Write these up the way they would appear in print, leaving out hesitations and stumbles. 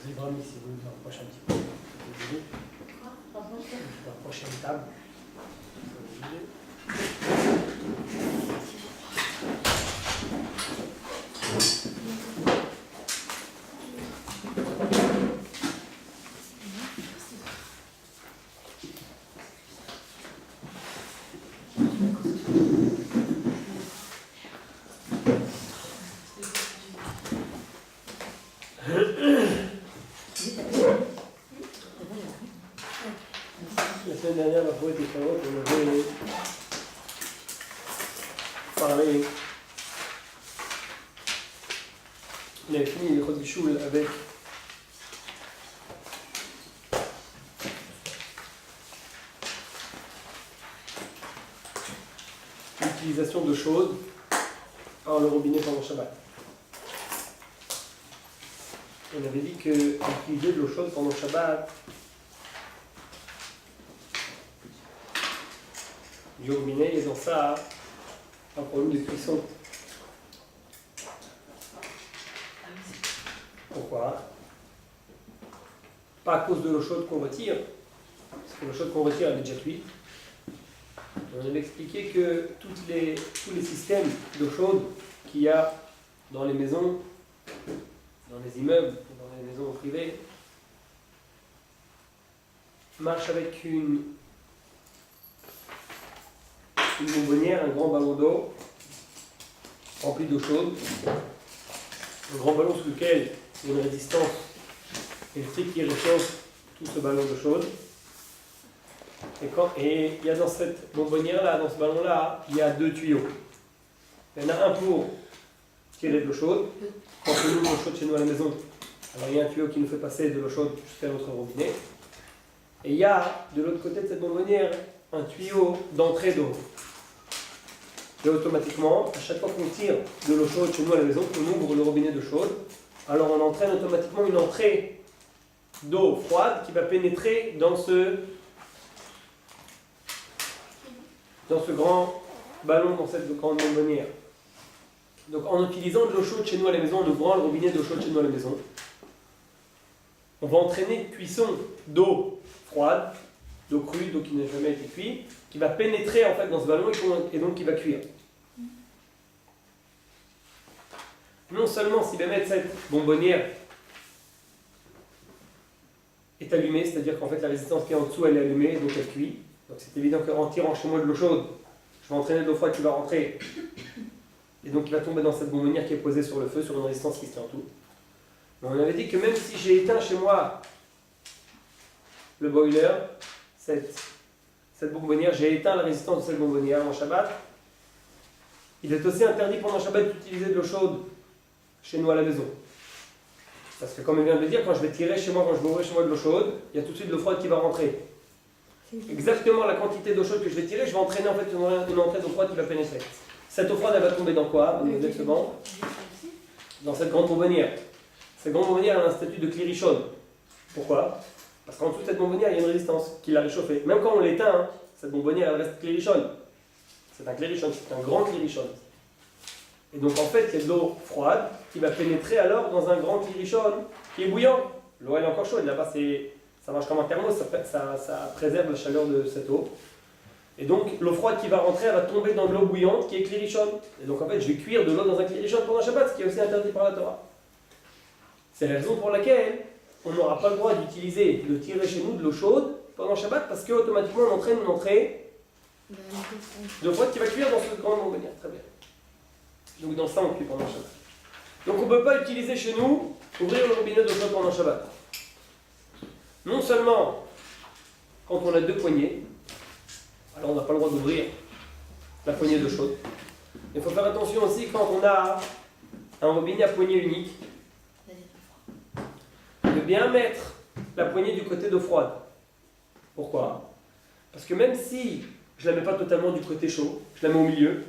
libre ami si vous voulez rapprocher un petit peu. Quoi? Rapprocher une table. La semaine dernière, ma poète était très haute, on avait parlé. On avait fini le Chod Shul avec l'utilisation de chaude par le robinet pendant Shabbat. On avait dit que utiliser de l'eau chaude pendant Shabbat du robinet, et dans ça, un problème de cuisson. Pourquoi? Pas à cause de l'eau chaude qu'on retire, parce que l'eau chaude qu'on retire, elle est déjà cuite. On avait expliqué que tous les systèmes d'eau chaude qu'il y a dans les maisons, dans les immeubles, dans les maisons privées, marchent avec une bonbonnière, un grand ballon d'eau rempli d'eau chaude, un grand ballon sous lequel il y a une résistance électrique qui réchauffe tout ce ballon d'eau chaude. Et il y a dans cette bonbonnière-là, dans ce ballon-là, il y a deux tuyaux. Il y en a un pour tirer de l'eau chaude. Quand on ouvre l'eau chaude chez nous à la maison, alors il y a un tuyau qui nous fait passer de l'eau chaude jusqu'à notre robinet. Et il y a, de l'autre côté de cette bonbonnière, un tuyau d'entrée d'eau. Et automatiquement, à chaque fois qu'on tire de l'eau chaude chez nous à la maison, qu'on ouvre le robinet d'eau chaude, alors on entraîne automatiquement une entrée d'eau froide qui va pénétrer dans ce grand ballon, dans cette grande bonbonnière. Donc en utilisant de l'eau chaude chez nous à la maison, en ouvrant le robinet d'eau chaude chez nous à la maison, on va entraîner une cuisson d'eau froide, d'eau crue, d'eau qui n'a jamais été cuite, qui va pénétrer en fait dans ce ballon et donc qui va cuire. Non seulement si cette bonbonnière est allumée, c'est-à-dire qu'en fait la résistance qui est en dessous elle est allumée, donc elle cuit. Donc c'est évident qu'en tirant chez moi de l'eau chaude, je vais entraîner de l'eau froide qui va rentrer et donc qui va tomber dans cette bonbonnière qui est posée sur le feu, sur une résistance qui se tient en tout. Mais on avait dit que même si j'ai éteint chez moi le boiler, cette bonbonnière, j'ai éteint la résistance de cette bonbonnière en Shabbat, il est aussi interdit pendant Shabbat d'utiliser de l'eau chaude chez nous à la maison. Parce que comme on vient de le dire, quand je vais tirer chez moi, quand je vais ouvrir chez moi de l'eau chaude, il y a tout de suite de l'eau froide qui va rentrer. Exactement la quantité d'eau chaude que je vais tirer, je vais entraîner en fait une entrée d'eau froide qui va pénétrer. Cette eau froide, elle va tomber dans quoi? Dans cette grande bonbonnière. Cette grande bonbonnière a un statut de clérichonne. Pourquoi? Parce qu'en dessous de cette bonbonnière, il y a une résistance qui l'a réchauffée. Même quand on l'éteint, cette bonbonnière, elle reste clérichonne. C'est un clérichonne, c'est un grand clérichonne. Et donc en fait, il y a de l'eau froide qui va pénétrer alors dans un grand clérichonne qui est bouillant. L'eau elle est encore chaude, là-bas ça marche comme un thermos, ça préserve la chaleur de cette eau. Et donc l'eau froide qui va rentrer, elle va tomber dans de l'eau bouillante qui est clérichonne. Et donc en fait, je vais cuire de l'eau dans un clérichonne pendant Shabbat, ce qui est aussi interdit par la Torah. C'est la raison pour laquelle on n'aura pas le droit d'utiliser, de tirer chez nous de l'eau chaude pendant Shabbat, parce qu'automatiquement on entraîne une entrée de froide qui va cuire dans cette grande bonbonnière. Très bien. Donc dans ça on cuit pendant Shabbat. Donc on ne peut pas utiliser chez nous, ouvrir le robinet d'eau chaude pendant Shabbat. Non seulement quand on a deux poignées, alors on n'a pas le droit d'ouvrir la poignée d'eau chaude. Il faut faire attention aussi quand on a un robinet à poignée unique, de bien mettre la poignée du côté d'eau froide. Pourquoi? Parce que même si je ne la mets pas totalement du côté chaud, je la mets au milieu,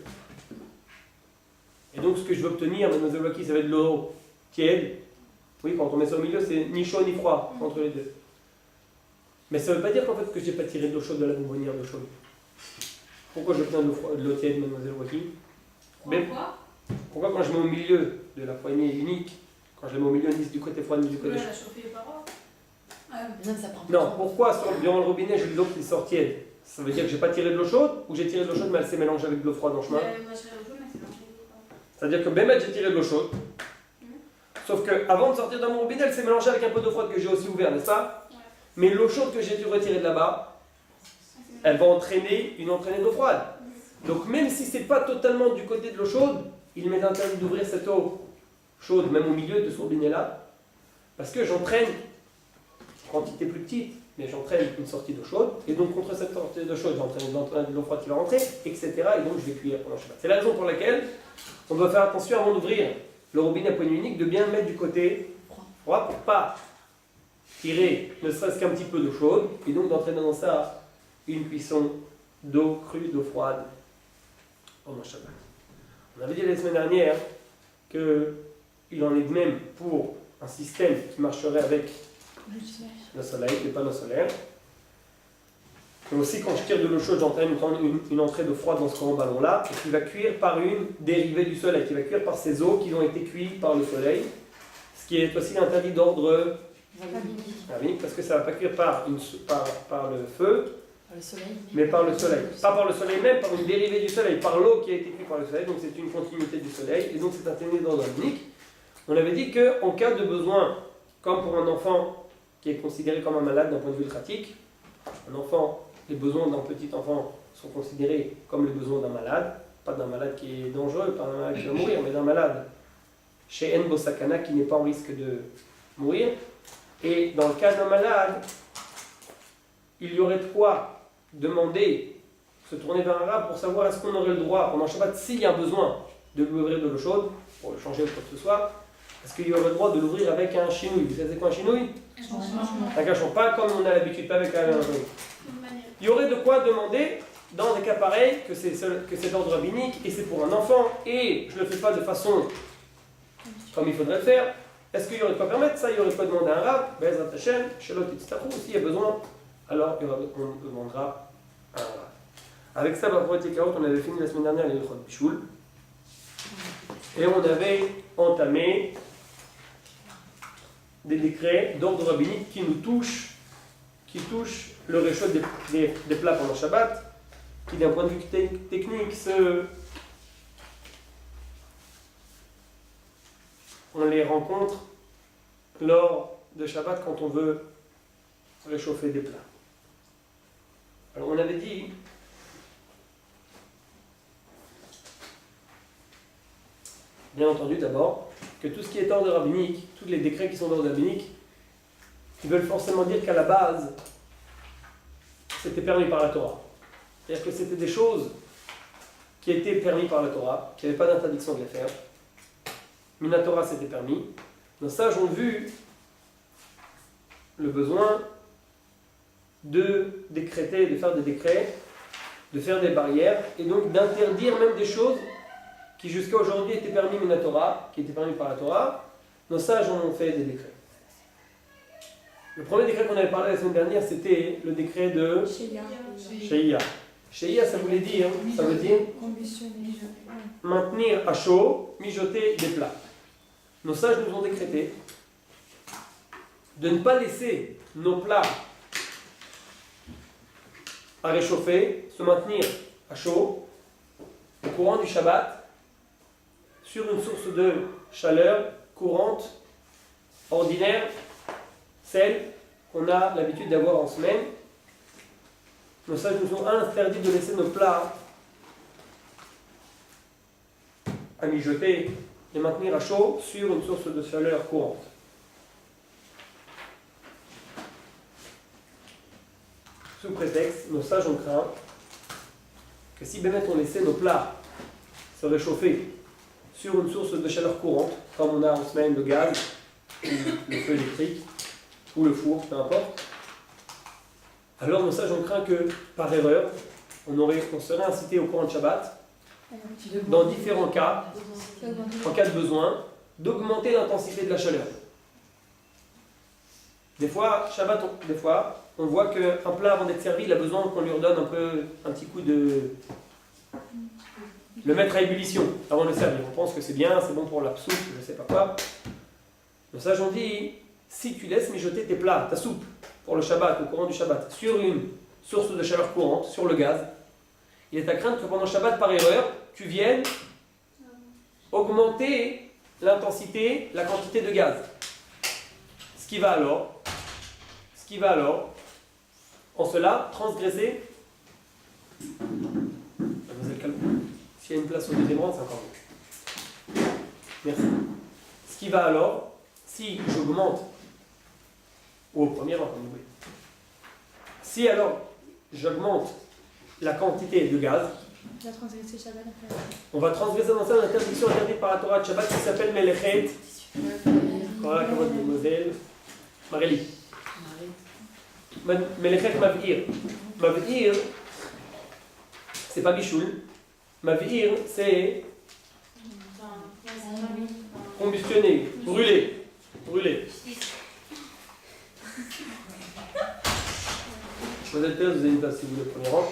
et donc ce que je veux obtenir, mademoiselle Waki, ça va être de l'eau tiède. Oui, quand on met ça au milieu, c'est ni chaud ni froid entre les deux. Mais ça ne veut pas dire qu'en fait que je n'ai pas tiré de l'eau chaude de la bonbonnière d'eau chaude. Pourquoi j'obtiens de l'eau tiède, mademoiselle Waki? Pourquoi quand je mets au milieu de la poignée unique Quand je les mets au milieu, ni du côté froid, ni du côté chaud. La chauffer les parois. Ça prend Non, pourquoi durant le robinet j'ai de l'eau qui sort tiède? Ça veut dire que j'ai pas tiré de l'eau chaude ou j'ai tiré de l'eau chaude mais elle s'est mélangée avec de l'eau froide en chemin? C'est-à-dire que Bémet j'ai tiré de l'eau chaude. Sauf que avant de sortir de mon robinet, elle s'est mélangée avec un peu d'eau froide que j'ai aussi ouvert, n'est-ce pas? Mais l'eau chaude que j'ai dû retirer de là-bas, elle va entraîner une entraînée d'eau froide. Donc même si c'est pas totalement du côté de l'eau chaude, il m'est interdit d'ouvrir cette eau chaude, même au milieu de ce robinet-là, parce que j'entraîne une quantité plus petite, mais j'entraîne une sortie d'eau chaude, et donc contre cette sortie d'eau chaude, j'entraîne de l'eau froide qui va rentrer, etc. Et donc je vais cuire pendant le Shabbat. C'est la raison pour laquelle on doit faire attention avant d'ouvrir le robinet à poignée unique, de bien le mettre du côté froid pour pas tirer ne serait-ce qu'un petit peu d'eau chaude, et donc d'entraîner dans ça une cuisson d'eau crue, d'eau froide pendant le Shabbat. On avait dit la semaine dernière qu'il en est de même pour un système qui marcherait avec le soleil, les panneaux solaires. Mais aussi, quand je tire de l'eau chaude, j'entraîne une entrée d'eau froide dans ce grand ballon-là, et qui va cuire par une dérivée du soleil, qui va cuire par ces eaux qui ont été cuites par le soleil, ce qui est aussi interdit d'ordre rabbinique, parce que ça ne va pas cuire par le feu, par le soleil, mais par le soleil. Pas par le soleil même, par une dérivée du soleil, par l'eau qui a été cuite par le soleil, donc c'est une continuité du soleil, et donc c'est interdit d'ordre rabbinique. On avait dit qu'en cas de besoin, comme pour un enfant qui est considéré comme un malade d'un point de vue pratique, les besoins d'un petit enfant sont considérés comme les besoins d'un malade, pas d'un malade qui est dangereux, pas d'un malade qui va mourir, mais d'un malade chez En Bosakana qui n'est pas en risque de mourir. Et dans le cas d'un malade, il y aurait de quoi demander, se tourner vers un arabe pour savoir est-ce qu'on aurait le droit, pendant Shabbat, s'il y a besoin de lui ouvrir de l'eau chaude, pour le changer ou quoi que ce soit, est-ce qu'il y aurait le droit de l'ouvrir avec un chinouille? Vous savez c'est quoi un chinouille? Un cachon, pas comme on a l'habitude, pas avec un il y aurait de quoi demander, dans des cas pareils, que c'est d'ordre rabbinique, et c'est pour un enfant, et je ne le fais pas de façon comme il faudrait le faire. Est-ce qu'il y aurait de quoi permettre ça? Il y aurait de quoi demander à un arabe, Bezrat Hashem, Shelot Itztaru, s'il y a besoin, alors on demandera à un arabe. Avec ça, on avait fini la semaine dernière les Ilchot Bishul, et on avait entamé des décrets d'ordre rabbinique qui nous touchent, le réchaud des plats pendant Shabbat, qui d'un point de vue technique, on les rencontre lors de Shabbat quand on veut réchauffer des plats. Alors on avait dit bien entendu d'abord que tout ce qui est ordre rabbinique, tous les décrets qui sont d'ordre rabbinique, ils veulent forcément dire qu'à la base, c'était permis par la Torah. C'est-à-dire que c'était des choses qui étaient permises par la Torah, qui n'avaient pas d'interdiction de les faire. Mais la Torah c'était permis. Nos sages ont vu le besoin de décréter, de faire des décrets, de faire des barrières, et donc d'interdire même des choses qui jusqu'à aujourd'hui étaient permises par la Torah, qui étaient permises par la Torah. Nos sages en ont fait des décrets. Le premier décret qu'on avait parlé la semaine dernière, c'était le décret de Sheia. Sheia, ça voulait dire, ça veut dire maintenir à chaud, mijoter des plats. Nos sages nous ont décrété de ne pas laisser nos plats à réchauffer, se maintenir à chaud au courant du Shabbat sur une source de chaleur courante, ordinaire, celle qu'on a l'habitude d'avoir en semaine. Nos sages nous ont interdit de laisser nos plats à mijoter, les maintenir à chaud sur une source de chaleur courante. Sous prétexte, nos sages ont craint que si bien on laissait nos plats se réchauffer sur une source de chaleur courante, comme on a en semaine le gaz, ou le feu électrique, ou le four, peu importe, alors nos sages ont craint que, par erreur, on serait incité au courant de Shabbat, dans différents cas, en cas de besoin, d'augmenter l'intensité de la chaleur. Des fois, Shabbat, on voit qu'un plat, avant d'être servi, il a besoin qu'on lui redonne un petit coup de... le mettre à ébullition avant de le servir. On pense que c'est bien, c'est bon pour la soupe, je ne sais pas quoi. Nos sages ont dit, si tu laisses mijoter tes plats, ta soupe, pour le Shabbat, au courant du Shabbat, sur une source de chaleur courante, sur le gaz, il est à craindre que pendant le Shabbat, par erreur, tu viennes augmenter l'intensité, la quantité de gaz. Ce qui va alors, en cela, transgresser. Mademoiselle Calvin, s'il y a une place au deuxième rang, c'est encore mieux. Merci. Ce qui va alors, si j'augmente, ou au premier rang, comme vous voulez, si alors j'augmente la quantité de gaz, on va transgresser dans ça une interdiction interdite par la Torah de Shabbat qui s'appelle Melechet. Voilà, comment mademoiselle Marélie. Melechet Mav'ir. Mav'ir, c'est pas Bichoul. Mav'ir, c'est combustionner, brûler. Mademoiselle Thérèse, vous avez une place si vous voulez, premier rang.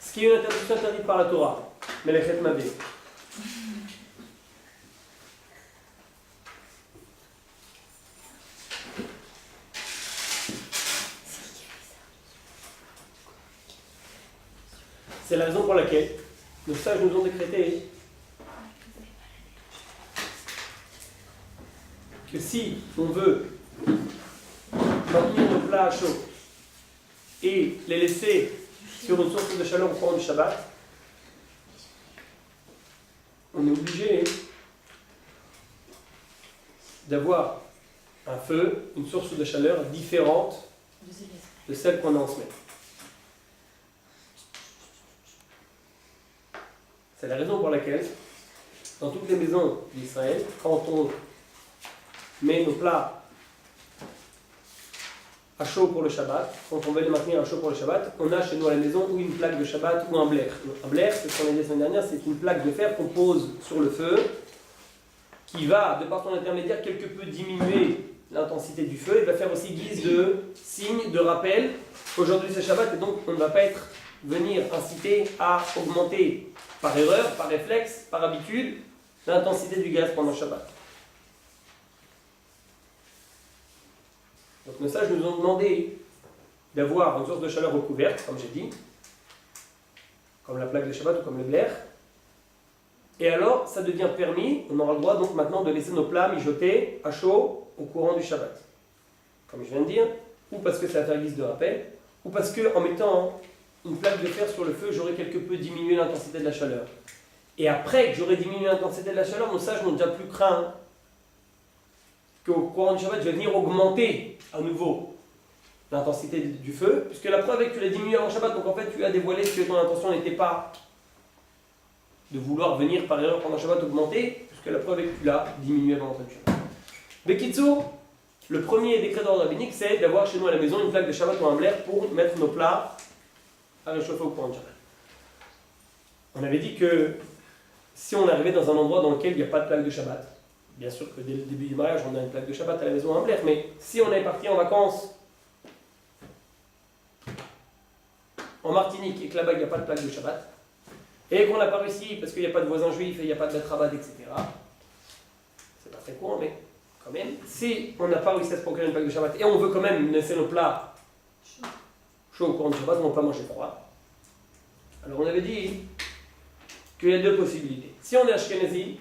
Ce qui est une interdiction interdite par la Torah, Melechet Mav'ir. C'est la raison pour laquelle nos sages nous ont décrété que si on veut maintenir nos plats à chaud et les laisser sur une source de chaleur au courant du Shabbat, on est obligé d'avoir un feu, une source de chaleur différente de celle qu'on a en semaine. C'est la raison pour laquelle, dans toutes les maisons d'Israël, quand on met nos plats à chaud pour le Shabbat, quand on veut les maintenir à chaud pour le Shabbat, on a chez nous à la maison ou une plaque de Shabbat ou un blair. Un blair, c'est ce qu'on a dit la semaine dernière, c'est une plaque de fer qu'on pose sur le feu, qui va, de par son intermédiaire, quelque peu diminuer l'intensité du feu, et va faire aussi guise de signe, de rappel qu'aujourd'hui c'est Shabbat, et donc on ne va pas venir inciter à augmenter par erreur, par réflexe, par habitude, l'intensité du gaz pendant le Shabbat. Donc nos sages nous ont demandé d'avoir une source de chaleur recouverte, comme j'ai dit, comme la plaque de Shabbat ou comme le blair. Et alors, ça devient permis, on aura le droit donc maintenant de laisser nos plats mijoter à chaud au courant du Shabbat. Comme je viens de dire, ou parce que ça va faire guise de rappel, ou parce qu'en mettant une plaque de fer sur le feu, j'aurais quelque peu diminué l'intensité de la chaleur. Et après que j'aurais diminué l'intensité de la chaleur, nos sages n'ont déjà plus craint qu'au courant du Shabbat, je vais venir augmenter à nouveau l'intensité du feu, puisque la preuve est que tu l'as diminué avant Shabbat, donc en fait tu as dévoilé que ton intention n'était pas de vouloir venir par erreur pendant Shabbat augmenter, puisque la preuve est que tu l'as diminué avant Shabbat. Bekitsu, le premier décret d'ordre rabbinique, c'est d'avoir chez nous à la maison une plaque de Shabbat ou un blair pour mettre nos plats à réchauffer au courant du Shabbat. On avait dit que si on arrivait dans un endroit dans lequel il n'y a pas de plaque de Shabbat, bien sûr que dès le début du mariage, on a une plaque de Shabbat à la maison, un blair, mais si on est parti en vacances en Martinique et que là-bas il n'y a pas de plaque de Shabbat, et qu'on n'a pas réussi parce qu'il n'y a pas de voisins juifs et il n'y a pas de betrabat, etc., c'est pas très courant, mais quand même, si on n'a pas réussi à se procurer une plaque de Shabbat et on veut quand même laisser nos plats chauds au courant du Shabbat, on ne va pas manger froid. Alors on avait dit qu'il y a deux possibilités. Si on est ashkénazi,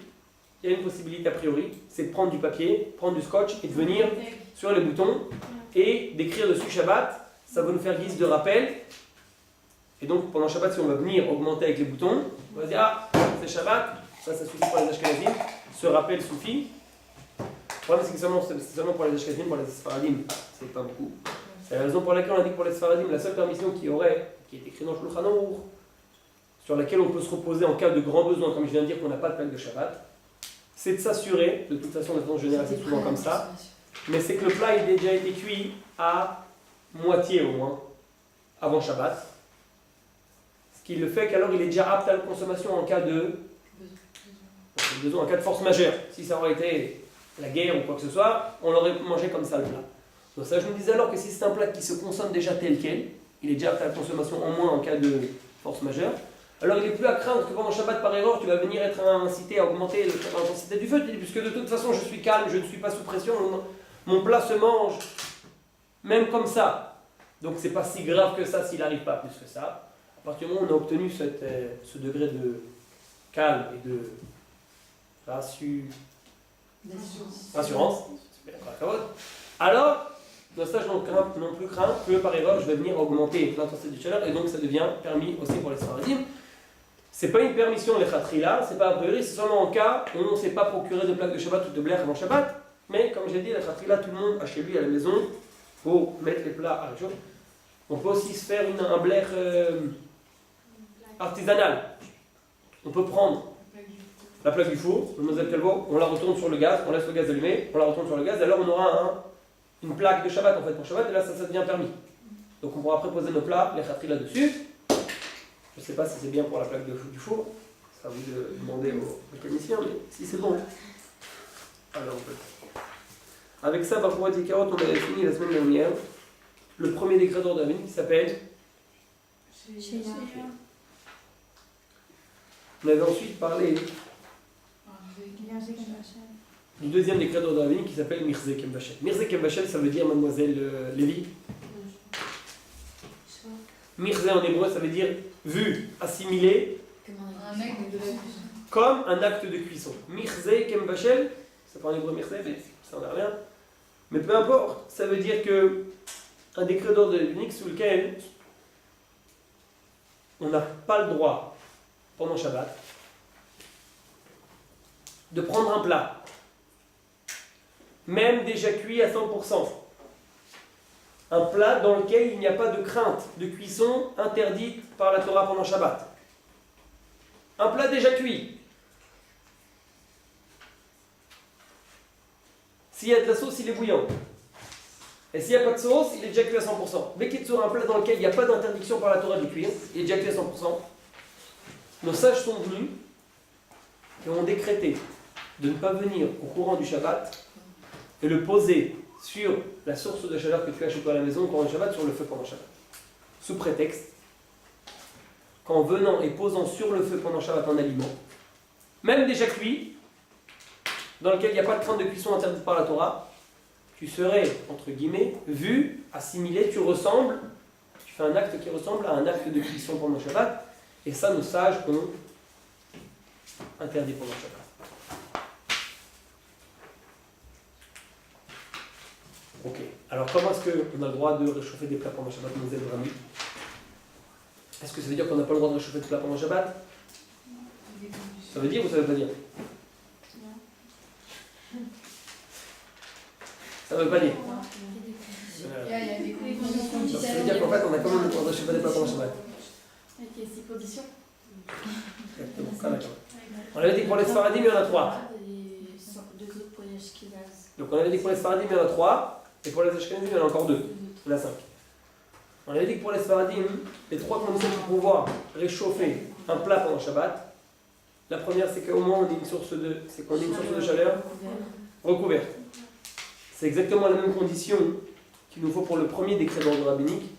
il y a une possibilité a priori, c'est de prendre du papier, prendre du scotch et de venir sur les boutons et d'écrire dessus Shabbat. Ça va nous faire guise de rappel. Et donc pendant Shabbat, si on va venir augmenter avec les boutons, on va dire ah, c'est Shabbat, ça suffit pour les ashkénazim, ce rappel suffit. Le problème c'est que c'est seulement pour les ashkénazim, pour les sfaradim, c'est pas beaucoup. C'est la raison pour laquelle on a dit que pour les sfaradim, la seule permission qui est écrite dans le Shulchan Aruch, sur laquelle on peut se reposer en cas de grand besoin, comme je viens de dire qu'on n'a pas de plaque de Shabbat, c'est de s'assurer, de toute façon, en général, c'est souvent comme ça, mais c'est que le plat il a déjà été cuit à moitié au moins, avant Shabbat. Ce qui le fait qu'alors il est déjà apte à la consommation en cas de besoin, en cas de force majeure. Si ça aurait été la guerre ou quoi que ce soit, on l'aurait mangé comme ça le plat. Donc ça, je me disais alors que si c'est un plat qui se consomme déjà tel quel, il est déjà apte à la consommation en moins en cas de force majeure. Alors il n'est plus à craindre que pendant Shabbat par erreur tu vas venir être incité à augmenter l'intensité du feu, puisque de toute façon je suis calme, je ne suis pas sous pression, mon plat se mange même comme ça. Donc c'est pas si grave que ça s'il n'arrive pas plus que ça. À partir du moment où on a obtenu ce degré de calme et de rassurance, alors dans ça je non plus crains que par erreur je vais venir augmenter l'intensité de chaleur et donc ça devient permis aussi pour les Sfaradim. C'est pas une permission les khatrila, c'est pas a priori, c'est seulement en cas où on ne s'est pas procuré de plaque de Shabbat ou de blech avant Shabbat. Mais comme j'ai dit, les khatrila, tout le monde a chez lui à la maison pour mettre les plats à la chauffe. On peut aussi se faire un blech artisanal. On peut prendre la plaque du four, le Moselle Calvo, on la retourne sur le gaz, on laisse le gaz allumé, on la retourne sur le gaz, et alors on aura une plaque de Shabbat en fait pour Shabbat, et là ça devient permis. Donc on pourra après poser nos plats, les khatri là-dessus. Je ne sais pas si c'est bien pour la plaque du four, c'est à vous de demander aux mécaniciens, mais si c'est bon. Alors on peut. Avec ça, pour les carottes, on avait fini la semaine dernière le premier décret d'ordre d'avenir qui s'appelle. On avait ensuite parlé du deuxième décret d'ordre d'avenir qui s'appelle Mirze Kembachel. Mirze Kembachel, ça veut dire mademoiselle Lévi. Mirze en hébreu, ça veut dire vu, assimilé, comme un acte de cuisson. Mirze Kembachel, c'est pas en hébreu Mirze, mais ça n'en a rien. Mais peu importe, ça veut dire que un décret d'ordre unique sous lequel on n'a pas le droit, pendant Shabbat, de prendre un plat, même déjà cuit à 100%. Un plat dans lequel il n'y a pas de crainte de cuisson interdite par la Torah pendant Shabbat. Un plat déjà cuit. S'il y a de la sauce, il est bouillant. Et s'il n'y a pas de sauce, il est déjà cuit à 100%. Mais qu'il soit un plat dans lequel il n'y a pas d'interdiction par la Torah de cuire, il est déjà cuit à 100%. Nos sages sont venus et ont décrété de ne pas venir au courant du Shabbat et le poser sur la source de chaleur que tu as chez toi à la maison au courant du Shabbat, sur le feu pendant Shabbat. Sous prétexte qu'en venant et posant sur le feu pendant Shabbat un aliment, même déjà cuit, dans lequel il n'y a pas de crainte de cuisson interdite par la Torah, tu serais, entre guillemets, vu, assimilé, tu fais un acte qui ressemble à un acte de cuisson pendant Shabbat, et ça nos sages ont interdit pendant Shabbat. Ok, alors comment est-ce qu'on a le droit de réchauffer des plats pendant Shabbat, Moselle Brami? Est-ce que ça veut dire qu'on n'a pas le droit de réchauffer des plats pendant Shabbat? Ça veut dire ou ça veut pas dire? Ça veut pas dire. Ça veut dire qu'en fait on a quand même le droit de réchauffer des plats pendant Shabbat. Avec les 6 conditions. On avait dit que pour les Sfaradim, il y en a 3. Donc on avait dit que pour les Sfaradim, il y en a 3. Et pour les Ashkenazim, il y en a encore 2. Il y en a 5. On avait dit que pour les Sfaradim, les 3 conditions pour pouvoir réchauffer un plat pendant Shabbat. La première, c'est qu'au moins on ait une source de chaleur recouverte. C'est exactement la même condition qu'il nous faut pour le premier décret d'ordre rabbinique.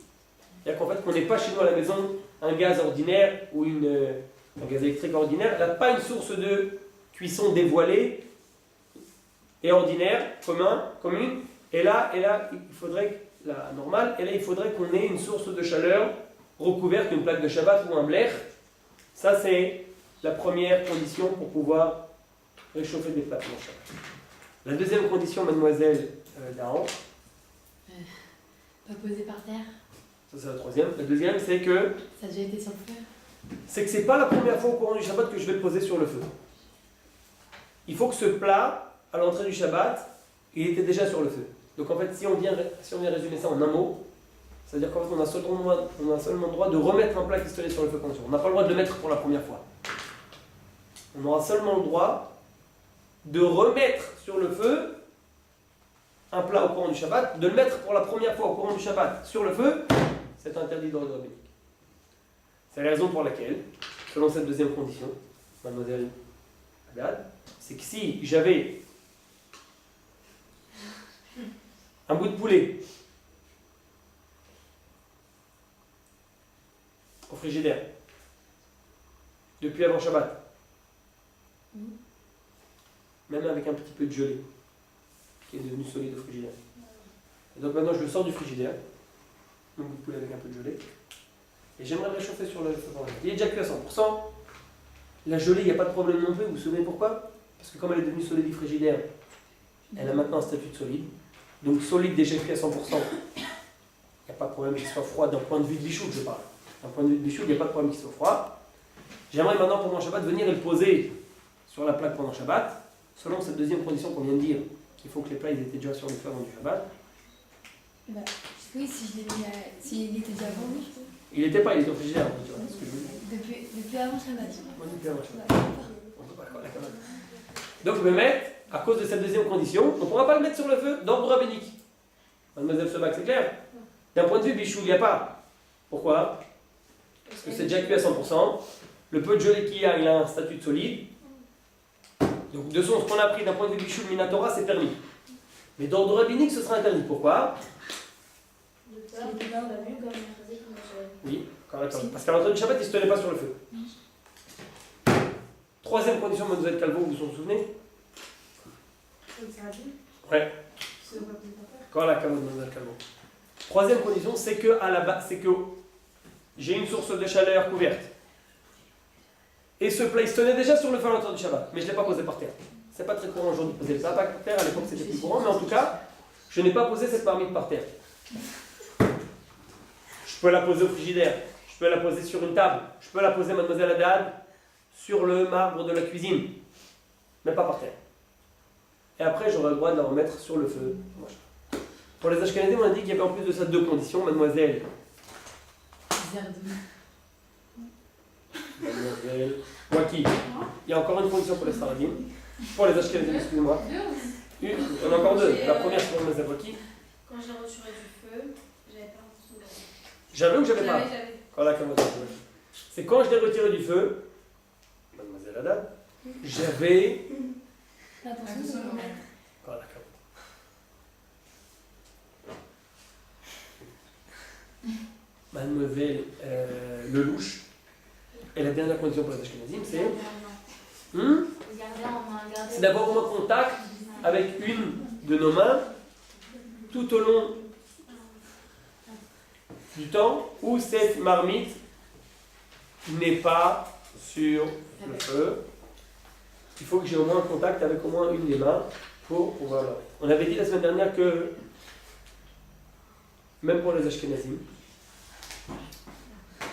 C'est-à-dire qu'en fait, qu'on n'ait pas chez nous à la maison un gaz ordinaire ou un gaz électrique ordinaire, elle n'a pas une source de cuisson dévoilée et ordinaire, commune. Et là, il faudrait, la normale, et là, il faudrait qu'on ait une source de chaleur recouverte, une plaque de Shabbat ou un blech. Ça, c'est la première condition pour pouvoir réchauffer des plats pendant Shabbat. La deuxième condition, mademoiselle Dahan. Pas posé par terre. Ça, c'est la troisième. La deuxième, c'est que. Ça a déjà été sur le feu. C'est que c'est pas la première fois au courant du Shabbat que je vais le poser sur le feu. Il faut que ce plat, à l'entrée du Shabbat, il était déjà sur le feu. Donc en fait, si on vient résumer ça en un mot, c'est-à-dire qu'en fait, on a seulement le droit de remettre un plat qui se tenait sur le feu. On n'a pas le droit de le mettre pour la première fois. On aura seulement le droit de remettre sur le feu un plat au courant du Shabbat, de le mettre pour la première fois au courant du Shabbat sur le feu, c'est interdit d'ordre rabbinique. C'est la raison pour laquelle, selon cette deuxième condition, mademoiselle Haddad, c'est que si j'avais un bout de poulet frigidaire. Depuis avant Shabbat. Même avec un petit peu de gelée, qui est devenu solide au frigidaire. Et donc maintenant je le sors du frigidaire, donc vous pouvez avec un peu de gelée, et j'aimerais le réchauffer sur le feu. Il est déjà cuit à 100%. La gelée, il n'y a pas de problème non plus, vous vous souvenez pourquoi? Parce que comme elle est devenue solide du frigidaire, elle a maintenant un statut de solide. Donc solide déjà cuit à 100%, il n'y a pas de problème qu'il soit froid d'un point de vue de bichou, je parle. D'un point de vue de bichou, il n'y a pas de problème qu'il soit froid. J'aimerais maintenant pour mon Shabbat venir et le poser sur la plaque pendant Shabbat, selon cette deuxième condition qu'on vient de dire, qu'il faut que les plats ils étaient déjà sur le feu avant du Shabbat. Bah, oui, s'il était déjà avant, oui. Il n'était pas, il était au frigidaire, tu vois, c'est ce que je veux dire. Depuis avant Shabbat. Moi, depuis avant Shabbat. On peut pas le connaître quand même. Donc je vais mettre, à cause de cette deuxième condition, on ne pourra pas le mettre sur le feu d'ordre rabbinique. Mademoiselle Sebag, c'est clair? D'un point de vue bichou, il n'y a pas. Pourquoi? Parce que c'est déjà cuit à 100%. Le peu de gelée qu'il y a, il a un statut de solide. Donc de ce qu'on a pris d'un point de vue bichou, le Minatora, c'est permis. Mais d'ordre rabbinique, ce sera interdit. Pourquoi? Oui, correctement. Parce qu'à l'entrée du Shabbat, il ne se tenait pas sur le feu. Troisième condition, Mademoiselle Calvo, vous vous en souvenez? Ouais. Quand la Mademoiselle Calvo. Troisième condition, c'est que à la base, c'est que j'ai une source de chaleur couverte. Et ce plat, il se tenait déjà sur le feu à l'entrée du Shabbat, mais je ne l'ai pas posé par terre. C'est pas très courant aujourd'hui de poser le plat par terre, à l'époque c'était plus courant, mais en tout cas, je n'ai pas posé cette marmite par terre. Je peux la poser au frigidaire, je peux la poser sur une table, je peux la poser, Mademoiselle Haddad, sur le marbre de la cuisine, mais pas par terre. Et après, j'aurai le droit de la remettre sur le feu. Pour les Ashkenazim, on a dit qu'il y avait en plus de ça deux conditions, Mademoiselle. Mademoiselle. Waki. Il y a encore une condition pour les Sfaradim. Pour les Ashkenazim, excusez-moi. Il y en a encore deux. La première, c'est pour Mademoiselle Waki. Quand j'ai retiré du feu, j'avais pas l'impression de. J'avais ou j'avais pas? J'avais. C'est quand je l'ai retiré du feu, Mademoiselle Haddad, j'avais. L'attention de le remettre. Mademoiselle Lelouch. Et la dernière condition pour les Ashkenazim, c'est c'est d'avoir au moins contact avec une de nos mains tout au long du temps où cette marmite n'est pas sur le feu. Il faut que j'ai au moins un contact avec au moins une des mains pour pouvoir le mettre. On avait dit la semaine dernière que même pour les Ashkenazim,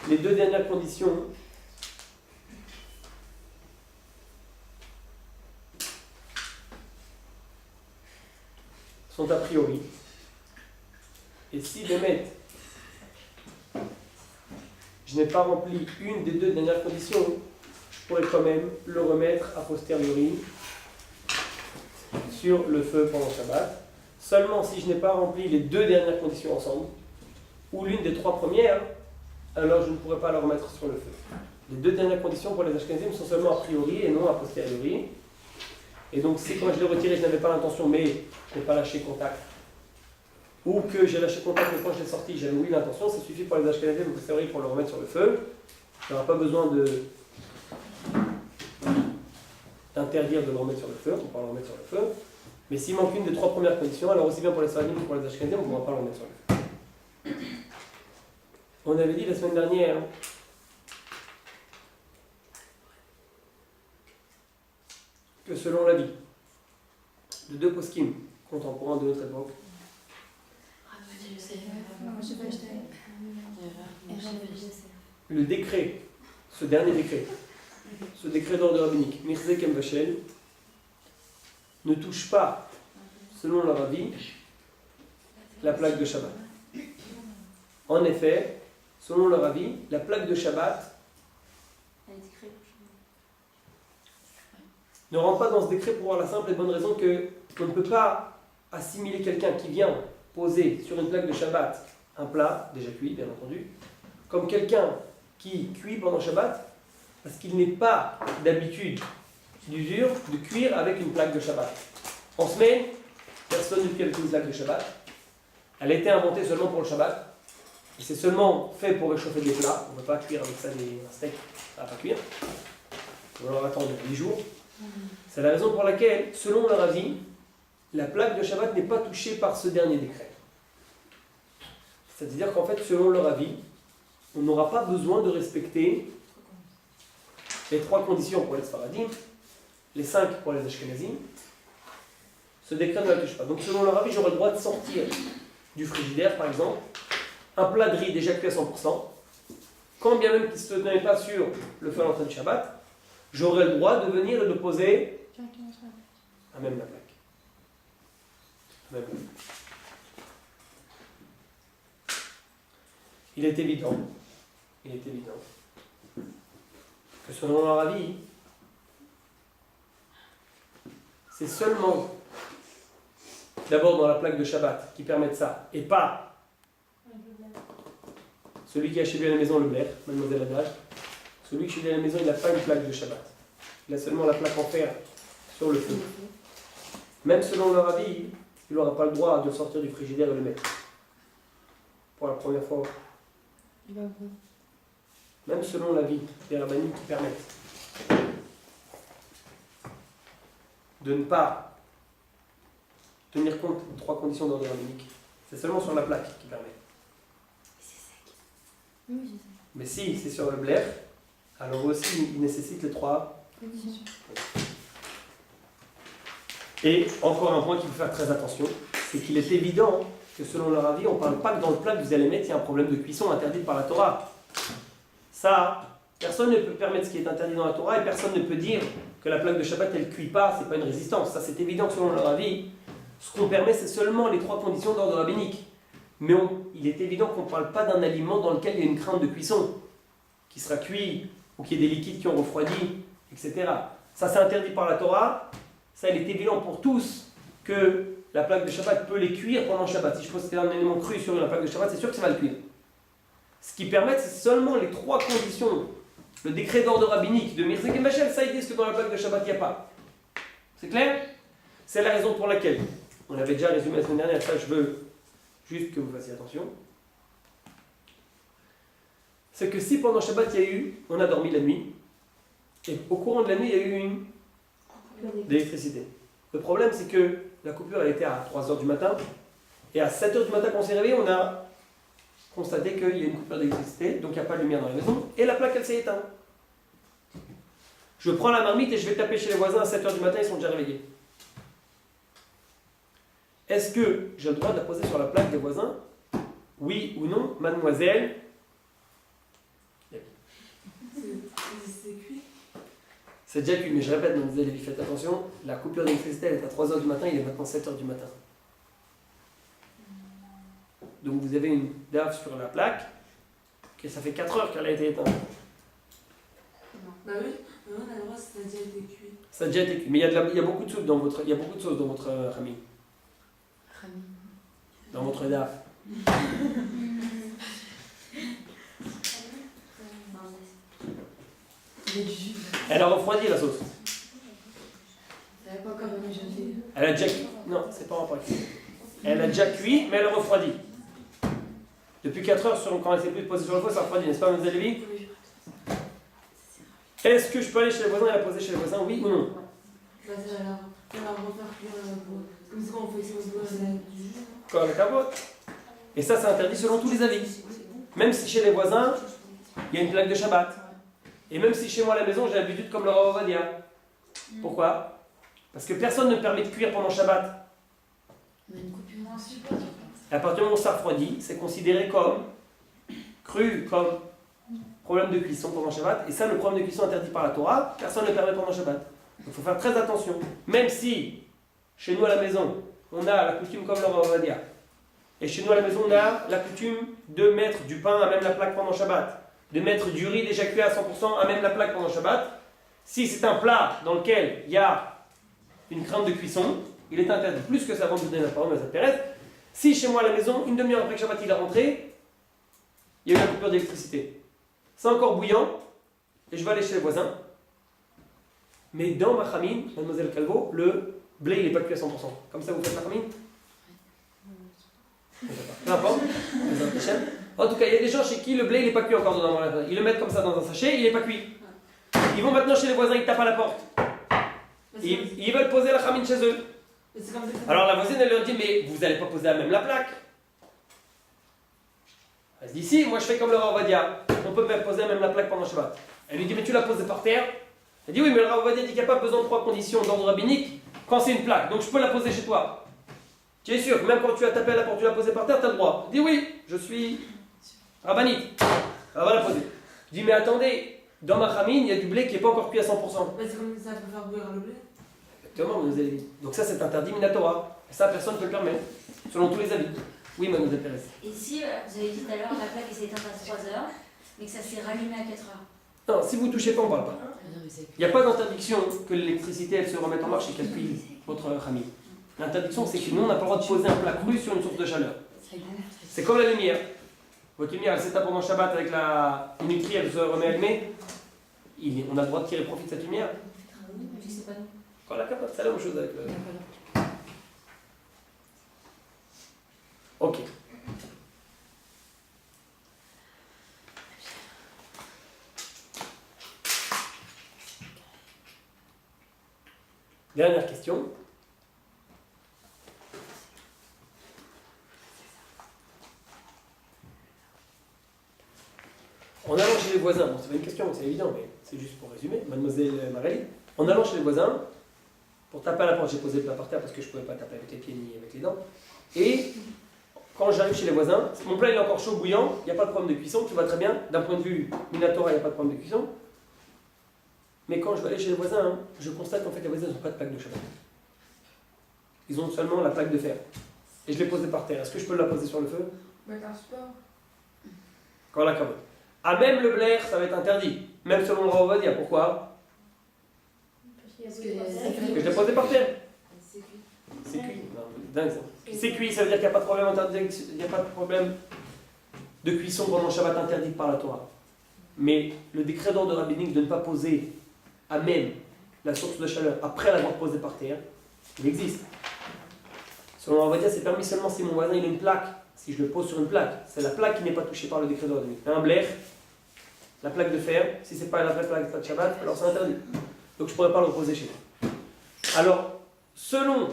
les deux dernières conditions sont a priori. Et si je n'ai pas rempli une des deux dernières conditions, je pourrais quand même le remettre a posteriori sur le feu pendant Shabbat. Seulement si je n'ai pas rempli les deux dernières conditions ensemble, ou l'une des trois premières, alors je ne pourrai pas le remettre sur le feu. Les deux dernières conditions pour les Ashkenazim sont seulement a priori et non a posteriori. Et donc si quand je l'ai retiré, je n'avais pas l'intention, mais je n'ai pas lâché contact, ou que j'ai lâché contact, mais quand je l'ai sorti, j'avais oui l'intention, ça suffit pour les Ashkenazim, a posteriori pour le remettre sur le feu. Il n'y aura pas besoin d'interdire de le remettre sur le feu, on pourra le remettre sur le feu. Mais s'il manque une des trois premières conditions, alors aussi bien pour les Sfaradim que pour les Ashkenazim, on ne pourra pas le remettre sur le feu. On avait dit la semaine dernière que selon l'avis de deux poskim contemporains de notre époque, le décret, ce dernier décret, ce décret d'ordre rabbinique, Mirzek Vachel, ne touche pas, selon leur avis, la plaque de Shabbat. En effet, selon leur avis, la plaque de Shabbat ne rentre pas dans ce décret pour la simple et bonne raison qu'on ne peut pas assimiler quelqu'un qui vient poser sur une plaque de Shabbat un plat, déjà cuit bien entendu, comme quelqu'un qui cuit pendant Shabbat, parce qu'il n'est pas d'habitude, d'usure, de cuire avec une plaque de Shabbat. En semaine, personne ne cuit avec une plaque de Shabbat. Elle a été inventée seulement pour le Shabbat. Et c'est seulement fait pour réchauffer des plats. On ne va pas cuire avec ça un steak, ça ne va pas cuire. On va leur attendre 8 jours. C'est la raison pour laquelle, selon leur avis, la plaque de Shabbat n'est pas touchée par ce dernier décret. C'est-à-dire qu'en fait, selon leur avis, on n'aura pas besoin de respecter les 3 conditions pour les Sfaradim, les 5 pour les Ashkenazim. Ce décret ne la touche pas. Donc selon leur avis, j'aurai le droit de sortir du frigidaire, par exemple, un plat de riz déjà cuit à 100%, quand bien même qu'il ne se tenait pas sur le feu à l'entrée du Shabbat, j'aurai le droit de venir et de poser à même la plaque. À même la plaque. Il est évident que selon leur avis, c'est seulement d'abord dans la plaque de Shabbat qui permettent ça, et pas celui qui a chez lui à la maison le blair, mademoiselle Adage. Celui qui chez lui à la maison, il n'a pas une plaque de Shabbat. Il a seulement la plaque en fer sur le feu. Même selon leur avis, il n'aura pas le droit de sortir du frigidaire et le mettre. Pour la première fois. Même selon l'avis des rabbins qui permettent de ne pas tenir compte des 3 conditions d'ordre rabbinique. C'est seulement sur la plaque qui permet. Mais si c'est sur le blair, alors aussi il nécessite les 3 conditions. Et encore un point qu'il faut faire très attention, c'est qu'il est évident que selon leur avis, on ne parle pas que dans le plat que vous allez mettre, il y a un problème de cuisson interdit par la Torah. Ça, personne ne peut permettre ce qui est interdit dans la Torah et personne ne peut dire que la plaque de Shabbat elle ne cuit pas, c'est pas une résistance. Ça c'est évident que selon leur avis, ce qu'on permet c'est seulement les 3 conditions d'ordre rabbinique. Mais il est évident qu'on ne parle pas d'un aliment dans lequel il y a une crainte de cuisson, qui sera cuit, ou qu'il y ait des liquides qui ont refroidi, etc. Ça c'est interdit par la Torah, ça il est évident pour tous que la plaque de Shabbat peut les cuire pendant Shabbat. Si je pose un élément cru sur la plaque de Shabbat, c'est sûr que ça va le cuire. Ce qui permet, c'est seulement les 3 conditions. Le décret d'ordre rabbinique de Mirzek et Machel, ça ils disent que dans la plaque de Shabbat, il n'y a pas. C'est clair? C'est la raison pour laquelle, on avait déjà résumé la semaine dernière, ça je veux juste que vous fassiez attention. C'est que si pendant Shabbat, on a dormi la nuit, et au courant de la nuit, il y a eu une d'électricité. Le problème, c'est que la coupure, elle était à 3h du matin, et à 7h du matin, quand on s'est réveillé, on a constaté qu'il y a une coupure d'électricité, donc il n'y a pas de lumière dans la maison, et la plaque, elle s'est éteinte. Je prends la marmite et je vais taper chez les voisins à 7h du matin, ils sont déjà réveillés. Est-ce que j'ai le droit de la poser sur la plaque des voisins? Oui ou non, mademoiselle? C'est cuit. C'est déjà cuit, mais je répète, mademoiselle Lévy, faites attention, la coupure d'électricité, elle est à 3h du matin, il est maintenant 7h du matin. Donc vous avez une dave sur la plaque, et ça fait 4 heures qu'elle a été éteinte. Bah oui, mais on a le droit, ça a déjà été cuit. Ça a déjà été cuit, mais il y a beaucoup de soupe dans votre, il y a beaucoup de sauce dans votre rami. Dans votre dave. Elle a refroidi la sauce. Elle a déjà cuit. Non, c'est pas refroidi. Elle a déjà cuit, mais elle a refroidi. Depuis 4 heures, quand elle s'est plus posée sur le feu, ça refroidit, n'est-ce pas, Mme Lévy? Est-ce que je peux aller chez les voisins et la poser chez les voisins, oui ou non? Bah, ça va refaire cuire comme ça, on fait ça Comme la capote. Et ça, c'est interdit selon tous les avis. Même si chez les voisins, il y a une plaque de Shabbat. Et même si chez moi à la maison, j'ai l'habitude comme le Rav Ovadia. Pourquoi? Parce que personne ne permet de cuire pendant Shabbat. Et à partir du moment où ça refroidit, c'est considéré comme cru, comme problème de cuisson pendant Shabbat. Et ça, le problème de cuisson interdit par la Torah, personne ne le permet pendant Shabbat. Donc il faut faire très attention. Même si, chez nous à la maison, on a la coutume comme le Rav Ovadia. Et chez nous à la maison, on a la coutume de mettre du pain à même la plaque pendant Shabbat. De mettre du riz déjà cuit à 100% à même la plaque pendant Shabbat. Si c'est un plat dans lequel il y a une crainte de cuisson, il est interdit. Plus que ça, avant de vous donner la parole, mais ça t'intéresse. Si chez moi à la maison, une demi-heure après que Shabbat il est rentré, il y a eu la coupure d'électricité. C'est encore bouillant, et je vais aller chez les voisins. Mais dans ma famine, mademoiselle Calvo, le blé il n'est pas cuit à 100%. Comme ça vous faites ma famine? Peu importe. En tout cas, il y a des gens chez qui le blé il n'est pas cuit encore dedans. Ils le mettent comme ça dans un sachet, il n'est pas cuit. Ils vont maintenant chez les voisins, ils tapent à la porte. Ils veulent poser la khamine chez eux. Alors la voisine elle leur dit mais vous n'allez pas poser à même la plaque. Elle se dit si, moi je fais comme le Rav Ovadia, on peut même poser à même la plaque pendant Shabbat. Elle lui dit mais tu l'as posée par terre. Elle dit oui mais le Rav Ovadia dit qu'il n'y a pas besoin de 3 conditions d'ordre rabbinique quand c'est une plaque, donc je peux la poser chez toi. Tu es sûr, même quand tu as tapé à la porte, tu l'as posée par terre, tu as le droit. Elle dit oui, je suis rabbinite. Elle va la poser. Je dis mais attendez, dans ma khamine il y a du blé qui n'est pas encore cuit à 100%. Mais c'est comme ça peut faire bouillir le blé. Exactement, mademoiselle Elie. Donc ça c'est interdit minatora. Et ça personne ne peut le permettre, selon tous les avis. Oui, mademoiselle Pérez. Et si, vous avez dit tout à l'heure, la plaque s'est éteinte à 3 heures, mais que ça s'est rallumé à 4 heures. Non, si vous ne touchez pas, on ne parle pas. Il n'y a pas d'interdiction que l'électricité elle se remette en marche et qu'elle cuise votre khamine. L'interdiction c'est que nous on n'a pas le droit de poser un plat cru sur une source de chaleur. C'est comme la lumière. Votre lumière elle s'éteint pendant Shabbat avec la minuterie, elle se remet allumée. On a le droit de tirer profit de cette lumière. Je sais pas nous. Quand la capote, c'est la même chose avec le... Ok. Dernière question. En allant chez les voisins, bon c'est pas une question, c'est évident, mais c'est juste pour résumer, mademoiselle Marélie, en allant chez les voisins, pour taper à la porte, j'ai posé le plat par terre parce que je ne pouvais pas taper avec les pieds ni avec les dents. Et quand j'arrive chez les voisins, mon plat il est encore chaud, bouillant, il n'y a pas de problème de cuisson, tout va très bien. D'un point de vue minatora, il n'y a pas de problème de cuisson. Mais quand je vais aller chez les voisins, je constate qu'en fait les voisins n'ont pas de plaque de Shabbat. Ils ont seulement la plaque de fer. Et je l'ai posée par terre. Est-ce que je peux la poser sur le feu? Bah, qu'un sport. Quand la carotte. À même le blaire, ça va être interdit. Même selon le Rav Ovadia. Pourquoi? Parce que Que je l'ai posé par terre. C'est cuit. C'est cuit. Non, dingue ça. C'est cuit, ça veut dire qu'il n'y a pas de problème il n'y a pas de problème de cuisson pendant le Shabbat interdite par la Torah. Mais le décret d'ordre rabbinique de ne pas poser à même la source de chaleur après l'avoir posée par terre, il existe. Selon on va dire c'est permis seulement si mon voisin il a une plaque. Si je le pose sur une plaque, c'est la plaque qui n'est pas touchée par le décret d'ordre rabbinique. Un blaire, la plaque de fer, si c'est pas la vraie plaque de Shabbat, alors c'est interdit. Donc je ne pourrais pas le poser chez moi. Alors, selon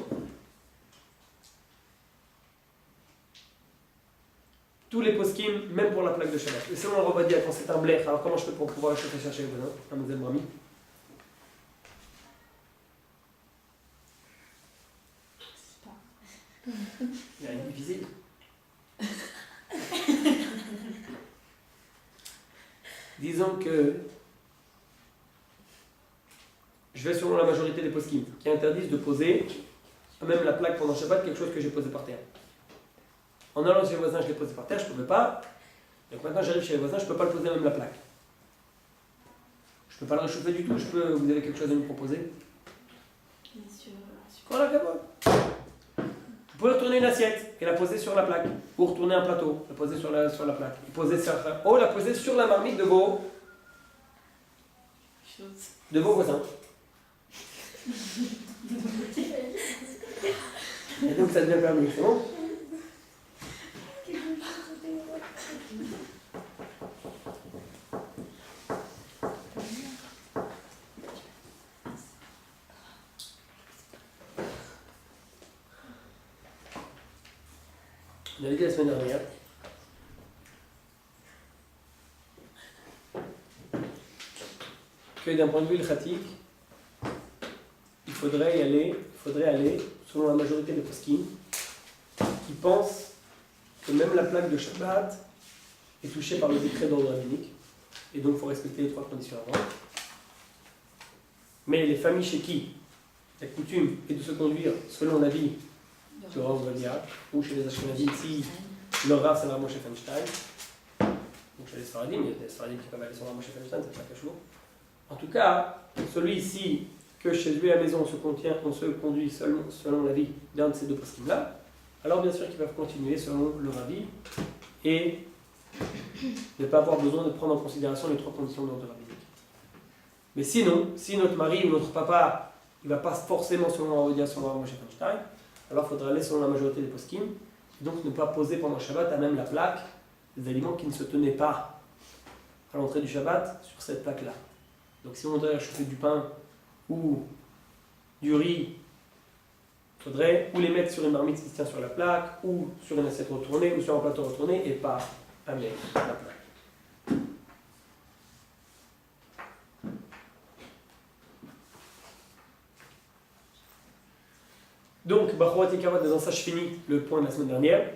tous les poskim, même pour la plaque de Shabbat, et selon le Rav Ovadia, quand c'est un blaire, alors comment je fais pour pouvoir le chercher chez les voisins, mademoiselle Brami? Il y a une difficile. Disons que je vais selon la majorité des poskim qui interdisent de poser même la plaque pendant Shabbat, quelque chose que j'ai posé par terre. En allant chez les voisins, je l'ai posé par terre, je ne pouvais pas. Donc maintenant j'arrive chez les voisins, je ne peux pas le poser même la plaque. Je ne peux pas le réchauffer du tout, vous avez quelque chose à me proposer? Bien sûr. Voilà, capote. Vous pouvez retourner une assiette et la poser sur la plaque. Ou retourner un plateau, la poser sur la plaque. Et la poser sur la marmite de vos voisins. Et donc ça devient permis, c'est bon? On avait dit la semaine dernière que d'un point de vue ilchatique, il faudrait aller, selon la majorité des poskim, qui pensent que même la plaque de Shabbat est touchée par le décret d'ordre rabbinique, et donc il faut respecter les 3 conditions avant. Mais les familles chez qui la coutume est de se conduire selon l'avis du Rav Ovadia, ou chez les Ashkenazim, si le Rav c'est le Rav Moshe Feinstein, donc chez les Sfaradim, il y a des Sfaradim qui peuvent aller sur le Rav Moshe Feinstein, c'est pas cache. En tout cas, celui-ci, que chez lui à la maison on se conduit selon l'avis d'un de ces 2 poskim-là, alors bien sûr qu'ils peuvent continuer selon le Ravi et ne pas avoir besoin de prendre en considération les 3 conditions d'ordre rabbinique. Mais sinon, si notre mari ou notre papa il ne va pas forcément selon le Rav Ovadia, selon le Rav Moshe Feinstein, alors il faudra aller selon la majorité des poskim, et donc ne pas poser pendant Shabbat à même la plaque des aliments qui ne se tenaient pas à l'entrée du Shabbat sur cette plaque-là. Donc si on voudrait chauffer du pain ou du riz, il faudrait ou les mettre sur une marmite qui se tient sur la plaque, ou sur une assiette retournée, ou sur un plateau retourné, et pas avec la plaque. Donc, Bachouat et Kavat, dans ça je finis le point de la semaine dernière.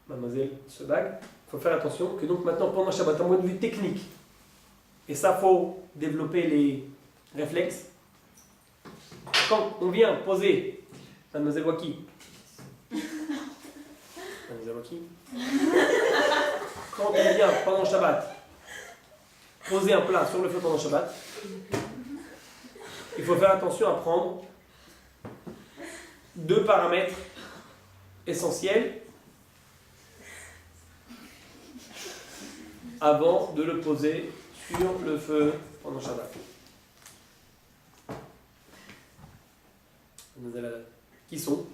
Mademoiselle Sebag, il faut faire attention que donc maintenant pendant Shabbat, d'un point de vue technique, et ça faut développer les réflexes, quand on vient poser, Mademoiselle Waki, Mademoiselle Waki, quand on vient pendant Shabbat poser un plat sur le feu pendant Shabbat, il faut faire attention à prendre deux paramètres essentiels avant de le poser sur le feu pendant Shabbat. Qui sont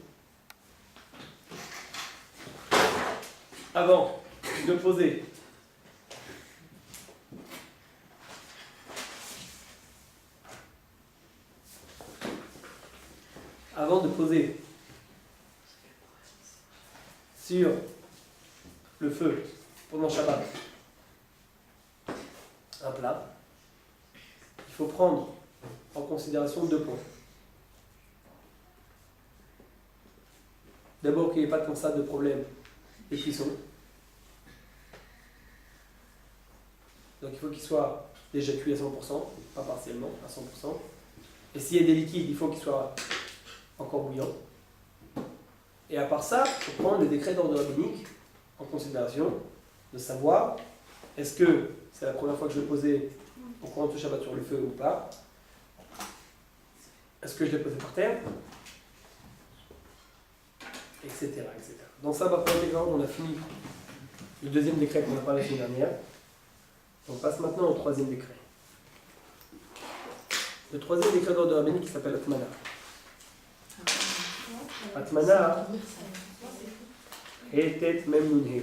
avant de poser sur le feu pendant Shabbat un plat, il faut prendre en considération deux points. D'abord qu'il n'y ait pas comme ça de problème de cuisson. Donc il faut qu'il soit déjà cuit à 100%, pas partiellement, à 100%. Et s'il y a des liquides, il faut qu'il soit encore bouillant. Et à part ça, il faut prendre les décrets d'ordre rabbinique en considération, de savoir est-ce que c'est la première fois que je vais poser au courant de Shabbat sur le feu ou pas. Est-ce que je l'ai posé par terre, etc. etc. Dans ça, on a fini le deuxième décret qu'on a parlé la semaine dernière. On passe maintenant au troisième décret. Le troisième décret d'ordre rabbinique qui s'appelle Atmana. Atmana était même nunhe.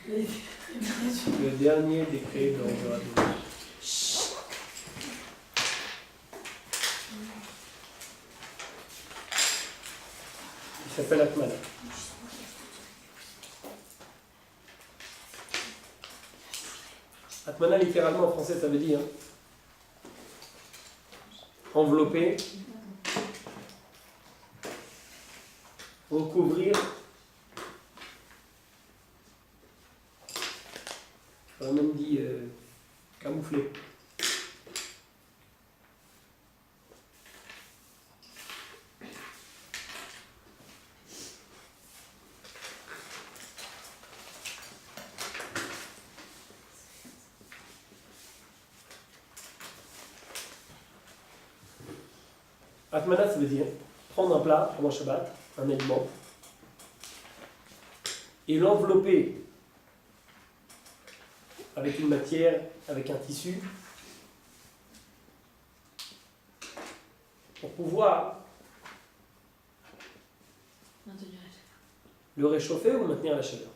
Le dernier décret d'ordre rabbinique. Il s'appelle Atmana. Atmana, littéralement en français, ça veut dire envelopper, recouvrir, on a même dit camoufler. Atmana, ça veut dire prendre un plat pendant Shabbat, un aliment, et l'envelopper avec une matière, avec un tissu, pour pouvoir le réchauffer ou maintenir la chaleur.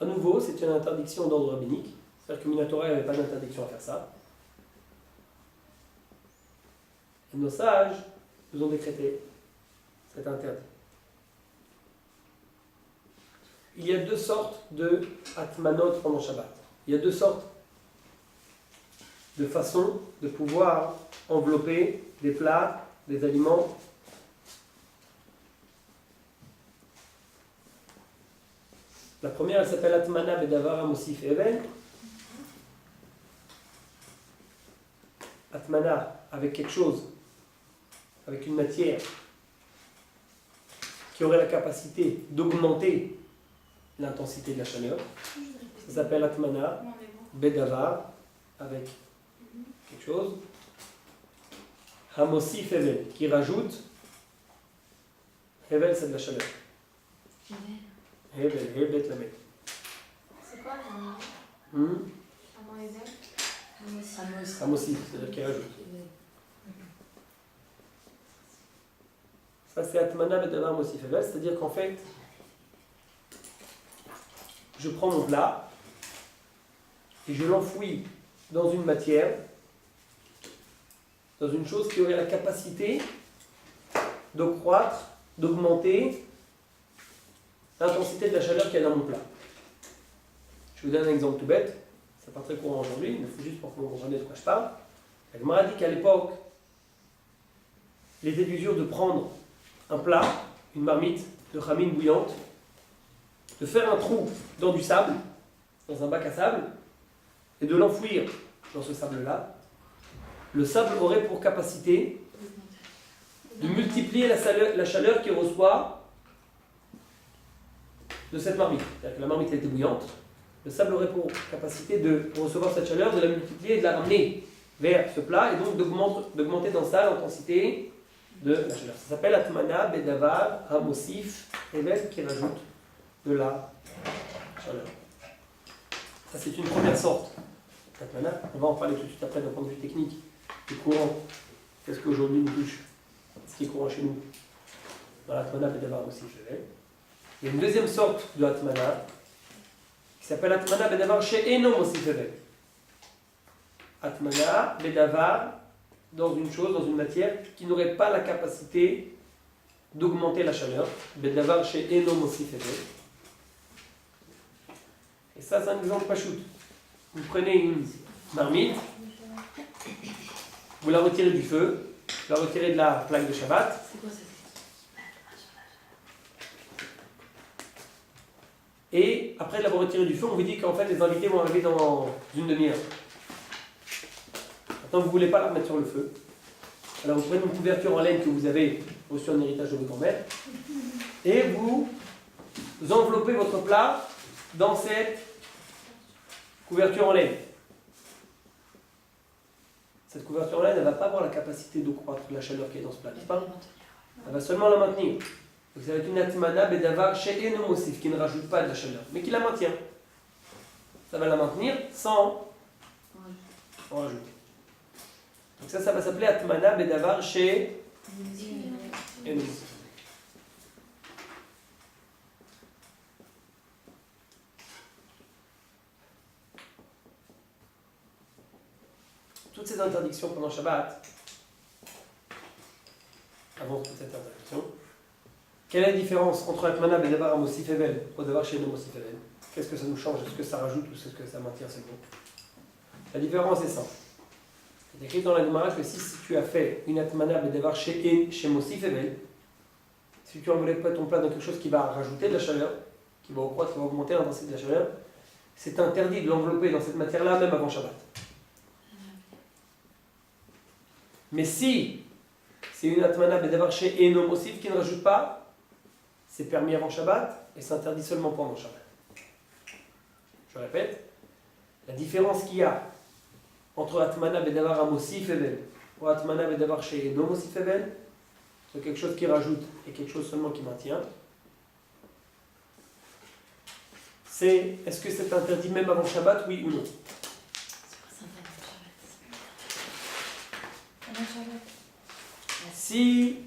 À nouveau, c'est une interdiction d'ordre rabbinique, c'est-à-dire que Minatora n'avait pas d'interdiction à faire ça. Et nos sages nous ont décrété cet interdit. Il y a deux sortes de atmanot pendant Shabbat. Il y a deux sortes de façons de pouvoir envelopper des plats, des aliments. La première, elle s'appelle Atmana Bedavara Mosif Even. Atmana avec quelque chose, avec une matière qui aurait la capacité d'augmenter l'intensité de la chaleur. Ça s'appelle Atmana Bedavar, avec quelque chose. Hamosif Hevel, qui rajoute. Hevel, c'est de la chaleur. Hevel, Hevet Lamed. C'est quoi un ével? Hamosif, c'est-à-dire qui rajoute. Ça c'est Atmana Bedavar Mosif Hevel, c'est-à-dire qu'en fait, je prends mon plat et je l'enfouis dans une matière, dans une chose qui aurait la capacité de croître, d'augmenter l'intensité de la chaleur qu'il y a dans mon plat. Je vous donne un exemple tout bête, c'est pas très courant aujourd'hui, mais c'est juste pour que vous compreniez de quoi je parle. La Gemara dit qu'à l'époque, il était d'usure de prendre un plat, une marmite de khamine bouillante, de faire un trou dans du sable, dans un bac à sable, et de l'enfouir dans ce sable-là. Le sable aurait pour capacité de multiplier la chaleur qu'il reçoit de cette marmite. C'est-à-dire que la marmite était bouillante, le sable aurait pour capacité de recevoir cette chaleur, de la multiplier et de la ramener vers ce plat, et donc d'augmenter dans ça l'intensité de la chaleur. Ça s'appelle Atmana, Bedavar, Hamosif, Hevel, qui rajoute de la chaleur. Ça, c'est une première sorte d'Atmana. On va en parler tout de suite après d'un point de vue technique et courant. Qu'est-ce qu'aujourd'hui nous touche? Ce qui est courant chez nous. Dans l'Atmana, Bedavar, Hamosif, Hevel. Il y a une deuxième sorte de Atmana qui s'appelle Atmana, Bedavar, chez Eno, Mosif, Hevel. Atmana, Bedavar, dans une chose, dans une matière qui n'aurait pas la capacité d'augmenter la chaleur. Bedavar chez Eno Mosif Hevel. Et ça, c'est un exemple pas shoot. Vous prenez une marmite, vous la retirez du feu, vous la retirez de la plaque de Shabbat. C'est quoi ça? Et après l'avoir retiré du feu, on vous dit qu'en fait les invités vont arriver dans une demi-heure. Maintenant, vous ne voulez pas la remettre sur le feu. Alors, vous prenez une couverture en laine que vous avez reçue en héritage de votre grand-mère et vous enveloppez votre plat dans cette couverture en laine. Cette couverture en laine, elle ne va pas avoir la capacité de croître la chaleur qui est dans ce plat, n'est-ce pas? Elle va seulement la maintenir. Donc, ça va être une atmana bedavar chez enomosif qui ne rajoute pas de la chaleur, mais qui la maintient. Ça va la maintenir sans rajouter. Donc ça va s'appeler Atmana Bedavar chez Enomosif. Toutes ces interdictions pendant Shabbat, avant toute cette interdiction, quelle est la différence entre Atmana Bedavar Amosif Hevel ou Bedavar chez Enomosif Hevel? Qu'est-ce que ça nous change? Est-ce que ça rajoute ou est-ce que ça maintient ces mots? La différence est simple. Il est écrit dans la Gemara que si tu as fait une Atmana Bedavar chez Mosif Hevel, si tu enveloppes pas ton plat dans quelque chose qui va rajouter de la chaleur, qui va croître, qui va augmenter l'intensité de la chaleur, c'est interdit de l'envelopper dans cette matière-là même avant Shabbat. Mais si c'est une Atmana Bedavar chez Eno Mosif qui ne rajoute pas, c'est permis avant Shabbat et c'est interdit seulement pendant Shabbat. Je répète, la différence qu'il y a entre Atmana Bedavar Amosif Hevel ou Atmana Bedavar chez Eno Mosif Hevel, c'est quelque chose qui rajoute et quelque chose seulement qui maintient. C'est, est-ce que c'est interdit même avant Shabbat, oui ou non? Si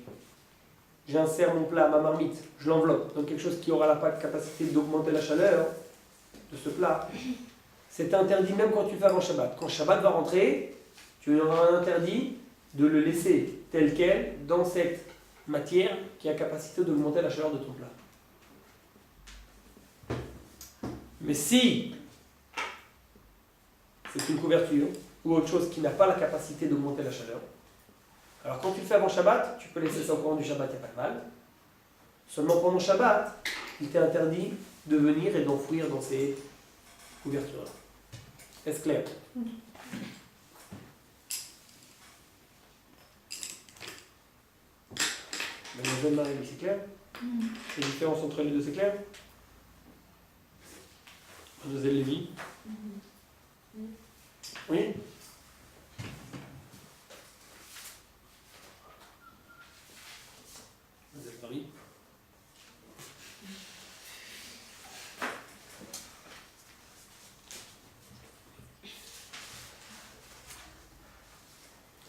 j'insère mon plat, ma marmite, je l'enveloppe dans quelque chose qui aura la capacité d'augmenter la chaleur de ce plat, c'est interdit même quand tu le fais avant Shabbat. Quand Shabbat va rentrer, tu auras un interdit de le laisser tel quel dans cette matière qui a capacité d'augmenter la chaleur de ton plat. Mais si c'est une couverture ou autre chose qui n'a pas la capacité d'augmenter la chaleur, alors quand tu le fais avant Shabbat, tu peux laisser ça au courant du Shabbat, il n'y a pas de mal. Seulement pendant Shabbat, il t'est interdit de venir et d'enfouir dans ces couvertures-là. Est-ce clair? Mademoiselle Marie, c'est clair? La différence entre les deux, c'est clair? Mademoiselle Lévy? Oui? Mademoiselle Marie?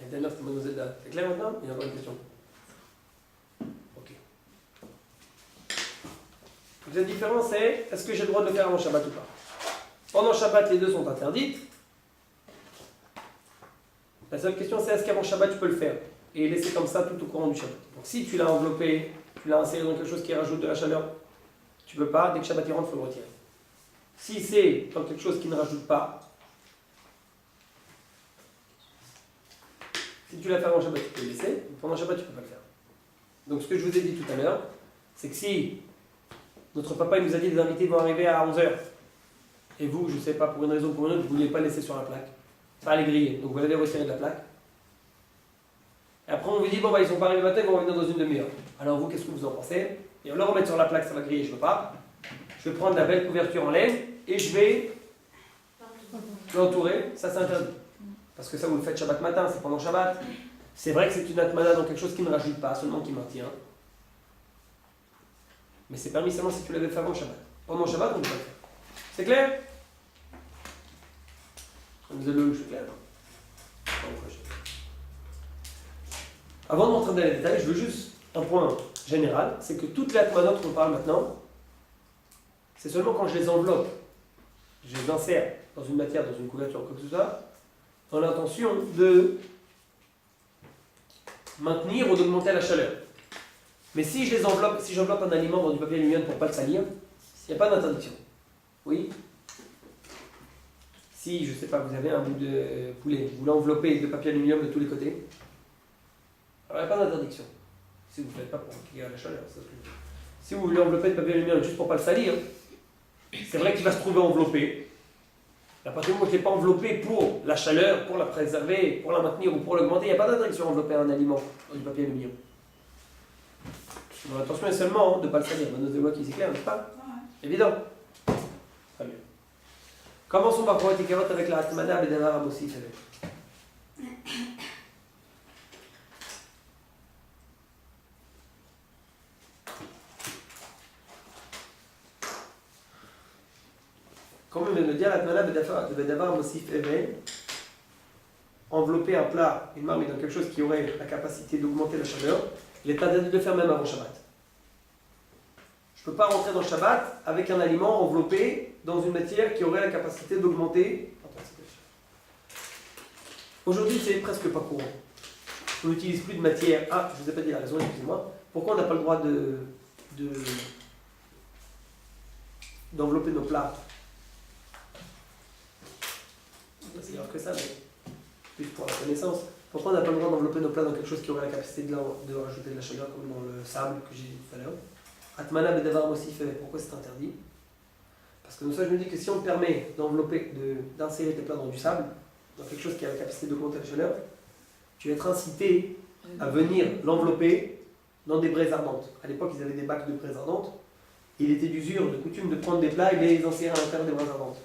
Et dernière, c'était Mademoiselle Da. C'est clair maintenant? Il y a encore une question? Ok. La différence c'est, est-ce que j'ai le droit de le faire avant Shabbat ou pas? Pendant Shabbat, les deux sont interdites. La seule question c'est, est-ce qu'avant Shabbat tu peux le faire? Et laisser comme ça tout au courant du Shabbat. Donc si tu l'as enveloppé, tu l'as inséré dans quelque chose qui rajoute de la chaleur, tu ne peux pas, dès que Shabbat y rentre, il faut le retirer. Si c'est dans quelque chose qui ne rajoute pas, si tu l'as fait avant Shabbat, tu peux le laisser, pendant Shabbat, tu ne peux pas le faire. Donc ce que je vous ai dit tout à l'heure, c'est que si notre papa il nous a dit que les invités vont arriver à 11h, et vous, je ne sais pas, pour une raison ou pour une autre, vous ne voulez pas le laisser sur la plaque, ça allait griller, donc vous l'avez retiré de la plaque. Et après on vous dit, bon bah ils sont pas arrivés matin, ils vont revenir dans une demi-heure. Alors vous, qu'est-ce que vous en pensez? Et on le remettre sur la plaque, ça va griller, je ne veux pas. Je vais prendre la belle couverture en laine, et je vais l'entourer, ça c'est interdit. Parce que ça vous le faites Shabbat matin, c'est pendant Shabbat. C'est vrai que c'est une atmana dans quelque chose qui ne rajoute pas, seulement qui maintient. Mais c'est permis seulement si tu l'avais fait avant Shabbat. Pendant Shabbat, on ne peut pas le faire. C'est clair? Vous avez le c'est clair? Avant de rentrer dans les détails, je veux juste un point général, c'est que toutes les atmanot qu'on parle maintenant, c'est seulement quand je les enveloppe, je les insère dans une matière, dans une couverture, quoi que ce soit, dans l'intention de maintenir ou d'augmenter la chaleur. Mais si je les enveloppe, si j'enveloppe un aliment dans du papier aluminium pour ne pas le salir, il n'y a pas d'interdiction. Oui? Si, je ne sais pas, vous avez un bout de poulet, vous l'enveloppez de papier aluminium de tous les côtés, alors il n'y a pas d'interdiction. Si vous ne le faites pas pour qu'il y ait la chaleur. Ça, si vous voulez envelopper de papier aluminium juste pour ne pas le salir, c'est vrai qu'il va se trouver enveloppé. À partir du moment où il n'est pas enveloppé pour la chaleur, pour la préserver, pour la maintenir ou pour l'augmenter, il n'y a pas d'interdiction à envelopper un aliment dans du papier aluminium. Donc, attention est seulement de ne pas le salir. Manos de loi qui c'est clair, n'est-ce pas? Évident. Très bien. Commençons par Kovat Ikerot avec la Atmana Bedavar Amosif. Comme on vient de le dire, l'Atmana Bedavar Amosif Even, envelopper un plat, une marmite dans quelque chose qui aurait la capacité d'augmenter la chaleur, il est interdit de le faire même avant Shabbat. Je ne peux pas rentrer dans Shabbat avec un aliment enveloppé dans une matière qui aurait la capacité d'augmenter. Aujourd'hui, c'est presque pas courant. On n'utilise plus de matière. Ah, je ne vous ai pas dit la raison, excusez-moi. Pourquoi on n'a pas le droit d'envelopper nos plats? C'est grave que ça, mais plus pour la connaissance. Pourquoi on n'a pas le droit d'envelopper nos plats dans quelque chose qui aurait la capacité de rajouter de la chaleur, comme dans le sable que j'ai dit tout à l'heure? Atmana Bedavar aussi fait. Pourquoi c'est interdit? Parce que ça, je me dis que si on te permet d'envelopper, d'insérer tes plats dans du sable, dans quelque chose qui a la capacité d'augmenter la chaleur, tu vas être incité à venir l'envelopper dans des braises ardentes. À l'époque, ils avaient des bacs de braises ardentes. Il était d'usure, de coutume, de prendre des plats et les insérer à l'intérieur des braises ardentes.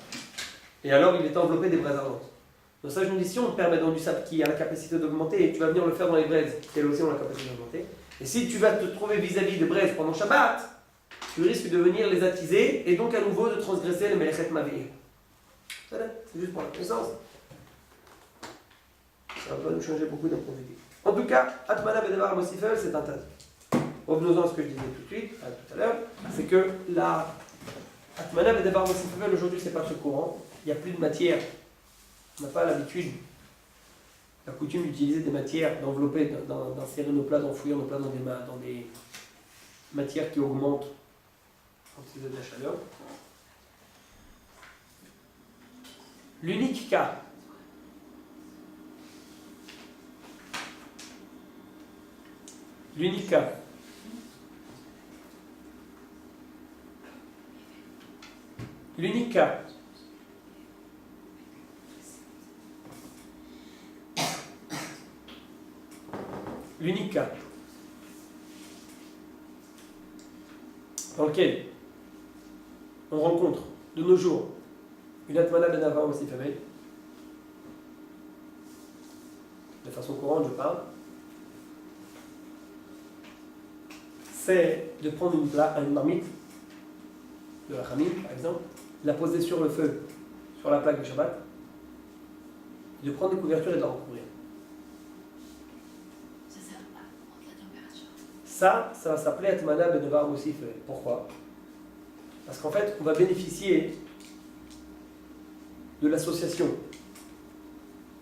Et alors, il était enveloppé des braises ardentes. Donc ça, je me dis, si on te permet dans du sable qui a la capacité d'augmenter, et tu vas venir le faire dans les braises, qui elles aussi ont la capacité d'augmenter, et si tu vas te trouver vis-à-vis de braises pendant Shabbat, tu risques de venir les attiser, et donc à nouveau de transgresser le Melechet Mavir. C'est juste pour la connaissance. Ça va pas nous changer beaucoup d'un point de vue. En tout cas, Atmana Bedavar Mosifel, c'est interdit. Revenons à ce que je disais tout de suite, tout à l'heure, c'est que la Atmana Bedavar Mosifel, aujourd'hui, c'est pas très courant. Il n'y a plus de matière. On n'a pas l'habitude, la coutume d'utiliser des matières, d'envelopper, d'insérer nos plats, d'enfouir nos plats dans des matières qui augmentent quand il y a de la chaleur. L'unique cas dans lequel on rencontre de nos jours une Atmana Bedavar aussi famille, de façon courante je parle, c'est de prendre une marmite de la Khamim par exemple, la poser sur le feu, sur la plaque de Shabbat, de prendre des couvertures et de la recouvrir. Ça va s'appeler Atmana Bedavar Mosif. Pourquoi? Parce qu'en fait, on va bénéficier de l'association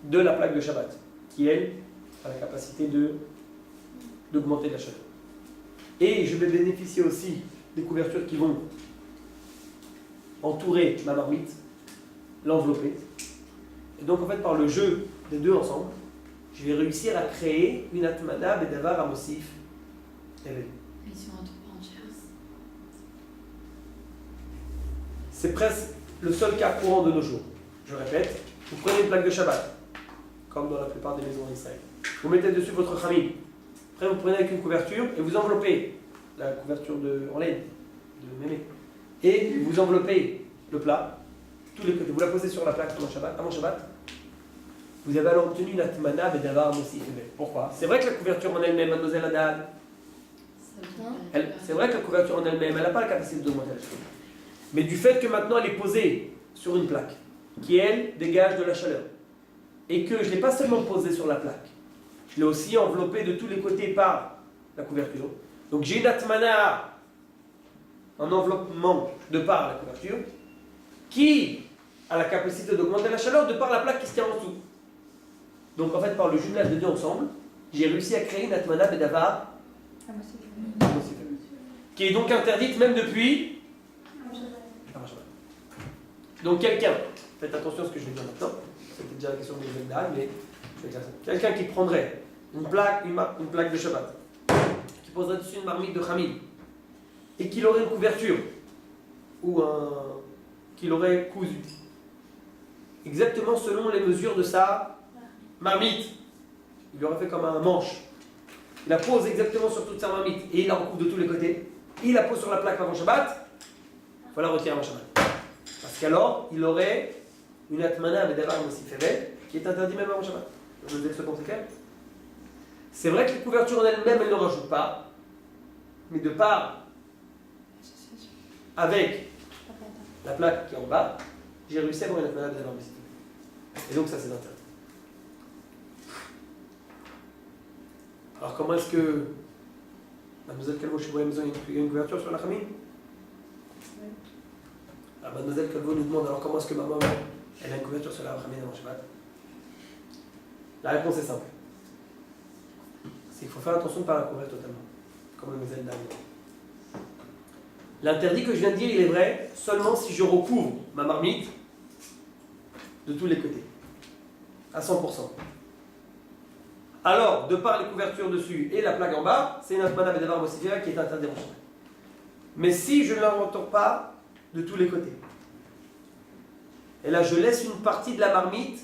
de la plaque de Shabbat, qui elle a la capacité d'augmenter la chaleur. Et je vais bénéficier aussi des couvertures qui vont entourer ma marmite, l'envelopper. Et donc en fait, par le jeu des deux ensemble, je vais réussir à créer une atmana bedavar amosif. Ils sont en trop en chair. C'est presque le seul cas courant de nos jours. Je répète, vous prenez une plaque de Shabbat, comme dans la plupart des maisons d'Israël. Vous mettez dessus votre khamim. Après, vous prenez avec une couverture et vous enveloppez la couverture en laine, de mémé. Et vous enveloppez le plat, tous les côtés. Vous la posez sur la plaque avant Shabbat. Vous avez alors obtenu une atmana bedavar amosif. Pourquoi? C'est vrai que la couverture en elle-même, mademoiselle Haddad, c'est vrai que la couverture en elle-même, elle n'a pas la capacité d'augmenter la chaleur. Mais du fait que maintenant elle est posée sur une plaque, qui elle dégage de la chaleur, et que je ne l'ai pas seulement posée sur la plaque, je l'ai aussi enveloppée de tous les côtés par la couverture. Donc j'ai une atmana, un enveloppement de par la couverture, qui a la capacité d'augmenter la chaleur de par la plaque qui se tient en dessous. Donc en fait, par le jumelage des deux ensemble, j'ai réussi à créer une atmana bedavar qui est donc interdite même depuis avant Shabbat. Donc quelqu'un, faites attention à ce que je vais dire maintenant, c'était déjà la question de l'Évêque, mais je vais dire ça. Quelqu'un qui prendrait une plaque de Shabbat, qui poserait dessus une marmite de Khamil, et qu'il aurait une couverture, ou qu'il aurait cousu, exactement selon les mesures de sa marmite, il lui aurait fait comme un manche. Il la pose exactement sur toute sa marmite et il la recouvre de tous les côtés. Il la pose sur la plaque avant Shabbat. Il faut la retirer avant Shabbat. Parce qu'alors, il aurait une atmana bedavar amosif qui est interdit même avant Shabbat. Je vous explique c'est clair. C'est vrai que les couvertures en elles-mêmes, elles ne rajoutent pas. Mais de part, avec la plaque qui est en bas, j'ai réussi à avoir une atmana bedavar amosif. Et donc ça, c'est interdit. Alors comment est-ce que Mademoiselle Calvo, chez vous à la maison, il y a une couverture sur la khamim? Alors Mademoiselle Calvo nous demande alors comment est-ce que maman elle a une couverture sur la khamim avant Shabbat? La réponse est simple. C'est qu'il faut faire attention de ne pas la couvrir totalement, comme Mademoiselle Dame. L'interdit que je viens de dire, il est vrai seulement si je recouvre ma marmite de tous les côtés, à 100%. Alors, de par les couvertures dessus et la plaque en bas, c'est une atmana bedavar amosif qui est interdite en Shabbat. Mais si je ne la retourne pas de tous les côtés, et là je laisse une partie de la marmite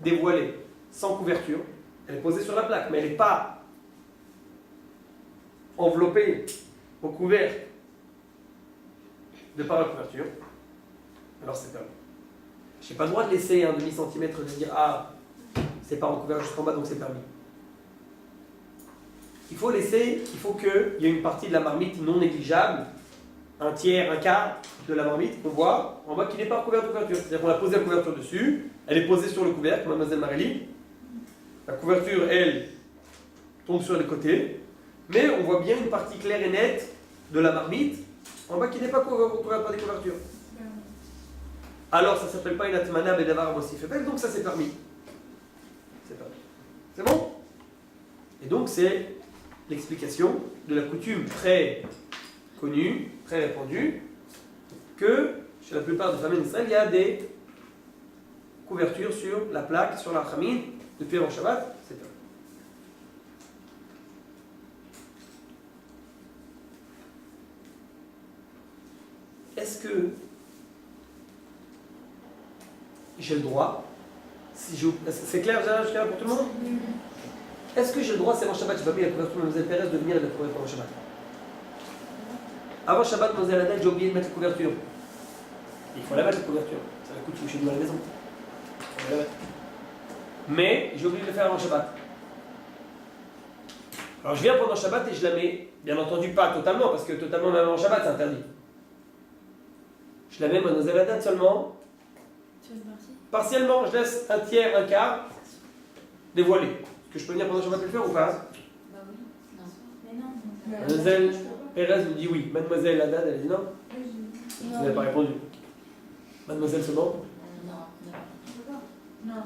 dévoilée, sans couverture, elle est posée sur la plaque, mais elle n'est pas enveloppée, recouverte de par la couverture, alors c'est permis. Je n'ai pas le droit de laisser un demi-centimètre de dire ah, c'est pas recouvert jusqu'en bas donc c'est permis. Il faut qu'il y ait une partie de la marmite non négligeable, un tiers, un quart de la marmite qu'on voit en bas qui n'est pas recouverte de couverture. C'est-à-dire qu'on a posé la couverture dessus, elle est posée sur le couvercle, Mademoiselle Marélie. La couverture, elle, tombe sur les côtés, mais on voit bien une partie claire et nette de la marmite en bas qui n'est pas recouverte par des couvertures. Alors ça ne s'appelle pas une atmana bedavar amosif, donc ça c'est permis. C'est bon? Et donc c'est l'explication de la coutume très connue, très répandue, que chez la plupart des familles d'Israël, il y a des couvertures sur la plaque, sur la khamim, depuis avant Shabbat, c'est permis. Est-ce que j'ai le droit, c'est clair jusqu'à là pour tout le monde? Est-ce que j'ai le droit, c'est avant Shabbat, j'ai pas mis la couverture de Mademoiselle Pérez, de venir et de la couvrir pendant Shabbat? Avant Shabbat, Mademoiselle Haddad, j'ai oublié de mettre la couverture. Il faut la mettre la couverture, c'est la coutume chez nous à la maison. Il faut la mettre. Mais j'ai oublié de le faire avant Shabbat. Alors je viens pendant Shabbat et je la mets, bien entendu pas totalement, parce que totalement même avant Shabbat c'est interdit. Je la mets Mademoiselle Haddad seulement. Sur une partie. Partiellement, je laisse un tiers, un quart dévoilé. Est-ce que je peux venir pendant Shabbat le faire ou pas? Bah oui, non. Mais non. Mademoiselle Perez nous dit oui. Mademoiselle Haddad, elle a dit non. Vous n'avez pas répondu. Mademoiselle, c'est bon? Non.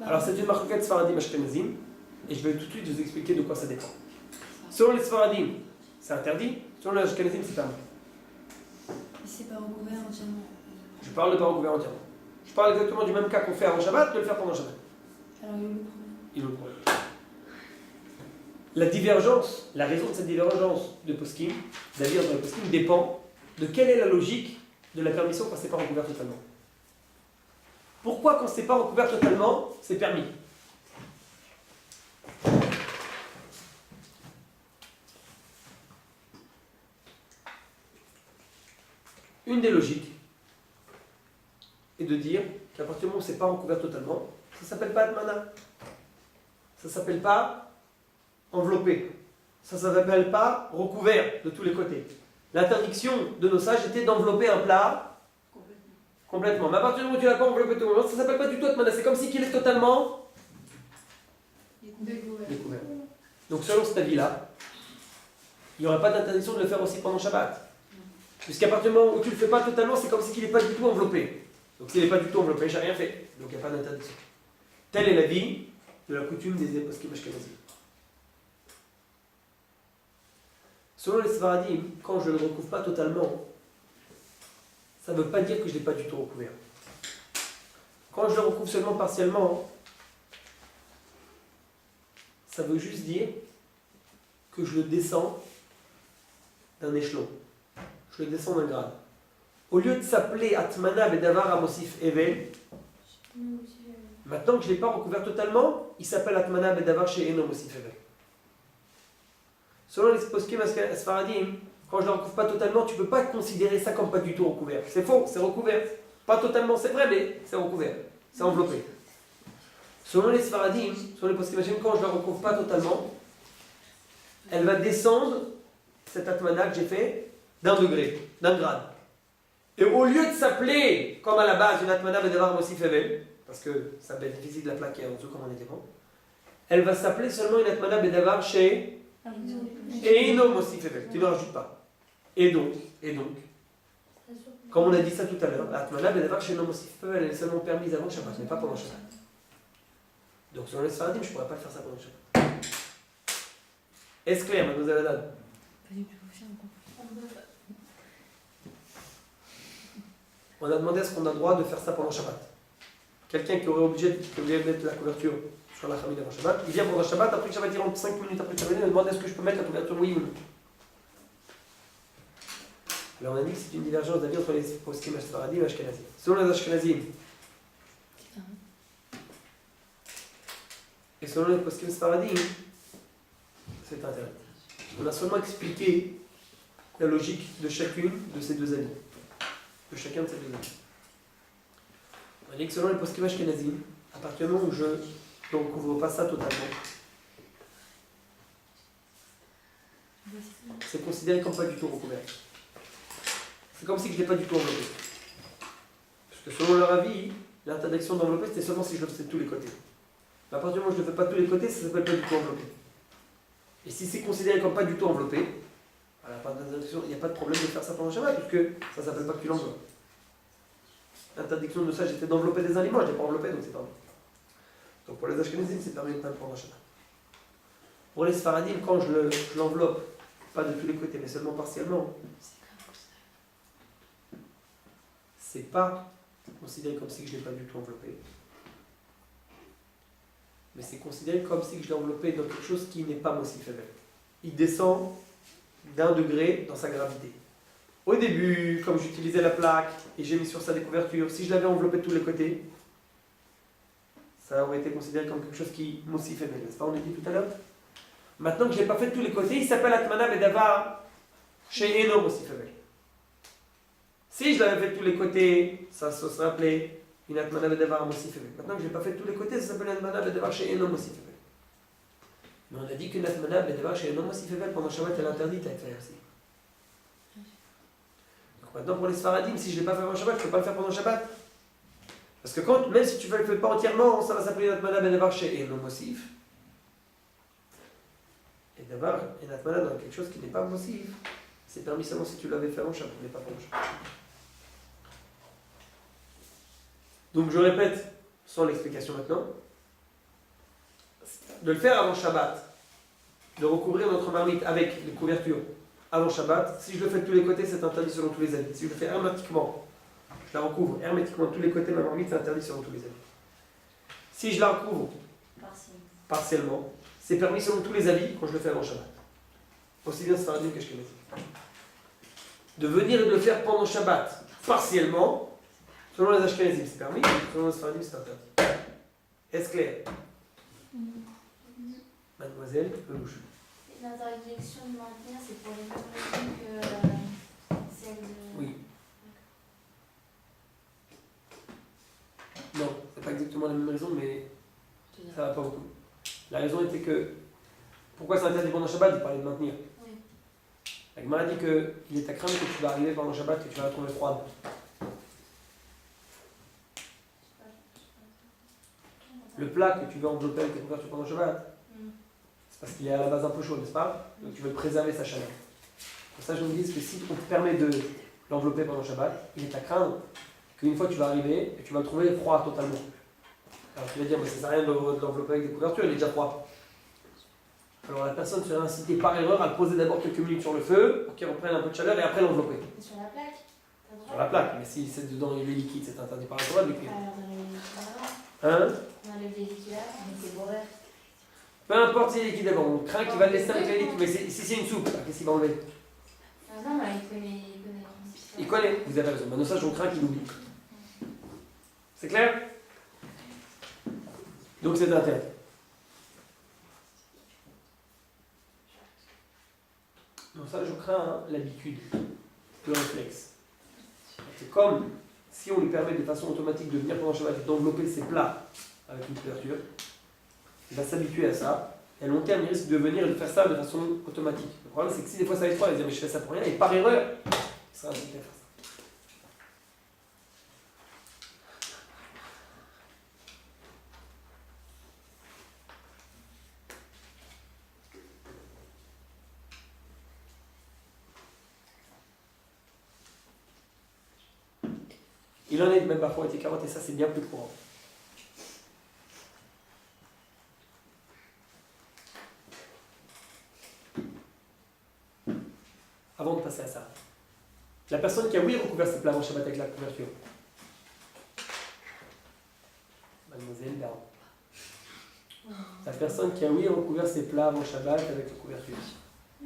Alors, c'est une marquette Sfaradim Ashkenazim. Et je vais tout de suite vous expliquer de quoi ça dépend. Selon les Sfaradim, c'est interdit. Selon les Ashkenazim, c'est permis. C'est pas recouvert entièrement. Je parle de pas recouvert entièrement. Je parle exactement du même cas qu'on fait avant Shabbat, de le faire pendant Shabbat. Alors il y a eu le problème. Il est le problème. La divergence, la raison de cette divergence de poskim, c'est-à-dire dans le poskim, dépend de quelle est la logique de la permission quand c'est pas recouvert totalement. Pourquoi quand c'est pas recouvert totalement, c'est permis? Une des logiques est de dire qu'à partir du moment où c'est pas recouvert totalement, ça s'appelle pas atmana. Ça s'appelle pas enveloppé. Ça s'appelle pas recouvert de tous les côtés. L'interdiction de nos sages était d'envelopper un plat complètement. Mais à partir du moment où tu l'as pas enveloppé tout le monde, ça s'appelle pas du tout atmana. C'est comme si qu'il est totalement découvert. Donc selon cet avis-là, il n'y aurait pas d'interdiction de le faire aussi pendant Shabbat. Puisqu'à partir du moment où tu ne le fais pas totalement, c'est comme si il n'est pas du tout enveloppé. Donc s'il n'est pas du tout enveloppé, j'ai rien fait. Donc il n'y a pas d'interdiction. Telle est l'avis de la coutume des poskim ashkenazim. Selon les Sfaradim, quand je ne le recouvre pas totalement, ça ne veut pas dire que je ne l'ai pas du tout recouvert. Quand je le recouvre seulement partiellement, ça veut juste dire que je le descends d'un échelon. Je le descends d'un grade. Au lieu de s'appeler Atmana Bedavar Amosif Evel, maintenant que je ne l'ai pas recouvert totalement, il s'appelle Atmana Bedavar chez Eno Mosif Evel. Selon les poskim Sfaradim, quand je ne le recouvre pas totalement, tu ne peux pas considérer ça comme pas du tout recouvert. C'est faux, c'est recouvert. Pas totalement, c'est vrai, mais c'est recouvert. C'est enveloppé. Selon les Sfaradim, selon les poskim Ashkenazim, quand je ne la recouvre pas totalement, elle va descendre, cette Atmana que j'ai fait, d'un degré, d'un grade. Et au lieu de s'appeler, comme à la base, une Atmana Bedavar Mosif Evel, parce que ça va être difficile de la plaquer en dessous comme on était bon, elle va s'appeler seulement une Atmana Bedavar chez Eino Mosif Evel. Tu ne rajoutes pas. Et donc, comme on a dit ça tout à l'heure, la Atmana Bedavar chez Eino Mosif Evel, elle est seulement permise avant Shabbat, mais pas pendant Shabbat. Donc selon les Sfaradim, je ne pourrais pas faire ça pendant Shabbat. Est-ce clair, mademoiselle Haddad? On a demandé à ce qu'on a le droit de faire ça pendant Shabbat. Quelqu'un qui aurait obligé de mettre la couverture sur la famille avant Shabbat, il vient pendant Shabbat, après que Shabbat il rentre 5 minutes après Shabbat, il me demande est-ce que je peux mettre la couverture, oui ou non. Alors on a dit que c'est une divergence d'avis entre les poskim Sfaradim et Ashkenazim. Selon les Ashkenazim et selon les poskim Sfaradim, c'est interdit. On a seulement expliqué la logique de chacune de ces deux avis. De chacun de ces deux avis. On a dit que selon les poskim ashkenazim, à partir du moment où je ne recouvre pas ça totalement, c'est considéré comme pas du tout recouvert. C'est comme si je ne l'ai pas du tout enveloppé. Parce que selon leur avis, l'interdiction d'envelopper, c'était seulement si je le faisais de tous les côtés. Mais à partir du moment où je ne le fais pas de tous les côtés, ça ne s'appelle pas du tout enveloppé. Et si c'est considéré comme pas du tout enveloppé, il n'y a pas de problème de faire ça pendant Shabbat, puisque ça ne s'appelle pas que tu l'enveloppes. L'interdiction de ça, j'étais d'envelopper des aliments, je n'ai pas enveloppé, donc c'est permis. Donc pour les Ashkenazim, c'est permis de faire pendant Shabbat. Pour les Sfaradim, quand je l'enveloppe, pas de tous les côtés, mais seulement partiellement, c'est pas considéré comme si je ne l'ai pas du tout enveloppé. Mais c'est considéré comme si je l'ai enveloppé dans quelque chose qui n'est pas Mosif Evel. Il descend d'un degré dans sa gravité. Au début, comme j'utilisais la plaque et j'ai mis sur ça des couvertures, si je l'avais enveloppé de tous les côtés, ça aurait été considéré comme quelque chose qui Mosif Evel, n'est-ce pas? On l'a dit tout à l'heure. Maintenant que je ne l'ai pas fait de tous les côtés, il s'appelle Atmana Bedavar chez Eno Mosif Evel. Si je l'avais fait de tous les côtés, ça serait appelé une Atmana Bedavar Mosif Evel. Maintenant que je ne l'ai pas fait de tous les côtés, ça s'appelle Atmana Bedavar chez Eno Mosif Evel. Mais on a dit qu'une Atmana Bedavar chez Eno Mosif Evel pendant Shabbat, elle est interdite à être faite aussi. Donc maintenant pour les Sfaradim, si je ne l'ai pas fait pendant Shabbat, je ne peux pas le faire pendant Shabbat. Parce que même si tu ne le fais pas entièrement, ça va s'appeler une Atmana Bedavar chez Eno Mosif. Et d'avoir une Atmana dans quelque chose qui n'est pas Mosif, C'est permis seulement si tu l'avais fait avant Shabbat, mais pas pendant Shabbat. Donc je répète, sans l'explication maintenant, de le faire avant Shabbat, de recouvrir notre marmite avec les couvertures avant Shabbat. Si je le fais de tous les côtés, c'est interdit selon tous les avis. Si je le fais hermétiquement, je la recouvre hermétiquement de tous les côtés, ma marmite, c'est interdit selon tous les avis. Si je la recouvre partiellement, c'est permis selon tous les avis quand je le fais avant Shabbat. Aussi bien Sfaradim que Ashkenazim. De venir et de le faire pendant Shabbat, partiellement, selon les Ashkenazim c'est permis, selon les Sfaradim c'est interdit. Est-ce clair? Mademoiselle Lelouch. L'interdiction de maintenir, c'est pour les mêmes raisons que celle de... Oui. Non, c'est pas exactement la même raison, mais ça va pas beaucoup. La raison était que, pourquoi c'est interdit pendant Shabbat? Il parlait de maintenir. Oui. La Gemara dit qu'il est à craindre que tu vas arriver pendant Shabbat, que tu vas la trouver froide. Le plat que tu veux envelopper avec tes couvertures pendant Shabbat, c'est parce qu'il est à la base un peu chaud, n'est-ce pas? Donc tu veux préserver sa chaleur. Pour ça, je me dis que si on te permet de l'envelopper pendant Shabbat, il est à craindre qu'une fois tu vas arriver et tu vas le trouver froid totalement. Alors tu vas dire, mais ça sert à rien de l'envelopper avec des couvertures, il est déjà froid. Alors la personne serait incitée par erreur à le poser d'abord quelques minutes sur le feu pour qu'il reprenne un peu de chaleur et après l'envelopper. Sur la plaque, t'as le droit? Sur la plaque, mais si c'est dedans il est liquide, c'est interdit par la Torah de le cuire. Alors, on enlève les liquides avant. Hein? On enlève les liquides avant, mais c'est bourré. Peu importe si il est liquide d'abord, on craint qu'il va le laisser avec les liquides, mais si c'est une soupe, qu'est-ce qu'il va enlever? Ah non, mais il connaît. Il connaît, vous avez raison. Maintenant ça, je crains qu'il oublie. C'est clair? Donc c'est interdit. Donc ça, je crains l'habitude, le réflexe. C'est comme si on lui permet de façon automatique de venir pendant Shabbat et d'envelopper ses plats avec une couverture, il va s'habituer à ça. Et à long terme, il risque de venir et de faire ça de façon automatique. Le problème, c'est que si des fois ça va être froid, il va dire mais je fais ça pour rien, et par erreur, il sera incité à faire ça. Il en est même parfois été carotte et ça c'est bien plus courant. Avant de passer à ça, la personne qui a oui recouvert ses plats avant Shabbat avec la couverture. Mademoiselle Daron. La personne qui a oui recouvert ses plats avant Shabbat avec la couverture.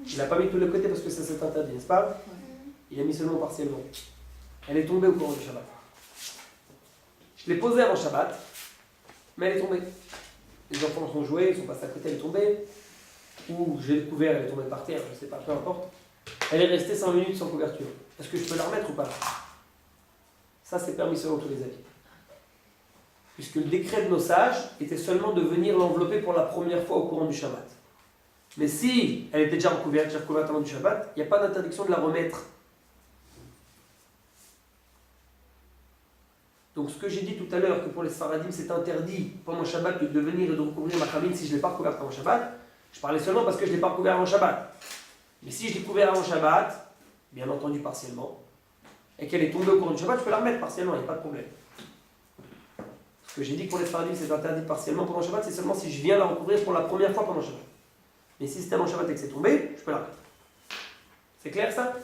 Il n'a pas mis de tous les côtés parce que ça c'est interdit, n'est-ce pas? Il a mis seulement partiellement. Elle est tombée au cours du Shabbat. Je l'ai posée avant Shabbat, mais elle est tombée. Les enfants sont joués, ils sont passés à côté, elle est tombée. Ou j'ai découvert, elle est tombée par terre, je ne sais pas, peu importe. Elle est restée 5 minutes sans couverture. Est-ce que je peux la remettre ou pas? Ça, c'est permis selon tous les avis. Puisque le décret de nos sages était seulement de venir l'envelopper pour la première fois au courant du Shabbat. Mais si elle était déjà recouverte avant du Shabbat, il n'y a pas d'interdiction de la remettre. Donc ce que j'ai dit tout à l'heure, que pour les Sfaradim c'est interdit pendant Shabbat de venir et de recouvrir ma famine si je ne l'ai pas recouverte avant Shabbat, je parlais seulement parce que je ne l'ai pas recouvert avant Shabbat. Mais si je l'ai couvert avant Shabbat, bien entendu partiellement, et qu'elle est tombée au cours du Shabbat, je peux la remettre partiellement, il n'y a pas de problème. Ce que j'ai dit que pour les Sfaradim c'est interdit partiellement pendant Shabbat, c'est seulement si je viens la recouvrir pour la première fois pendant Shabbat. Mais si c'était avant Shabbat et que c'est tombé, je peux la remettre. C'est clair ça?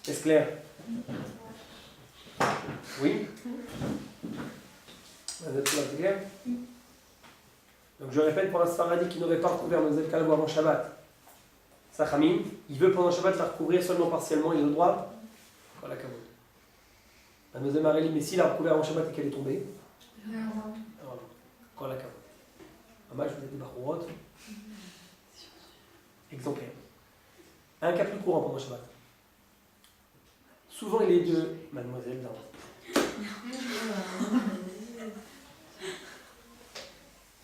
Est-ce clair? Oui? Vous êtes tout clair? Donc je répète, pour un Sfaradi qui n'aurait pas recouvert Mademoiselle Calvo avant Shabbat, Sachamim, il veut pendant Shabbat la recouvrir seulement partiellement, il a le droit? Voilà, Kavod. Mademoiselle Marélie, mais s'il a recouvert avant Shabbat et qu'elle est tombée? Voilà, Kavod. Dommage, vous êtes des Bachourot. Exemplaire. Un cas plus courant pendant Shabbat. Souvent il est de Mademoiselle Daron.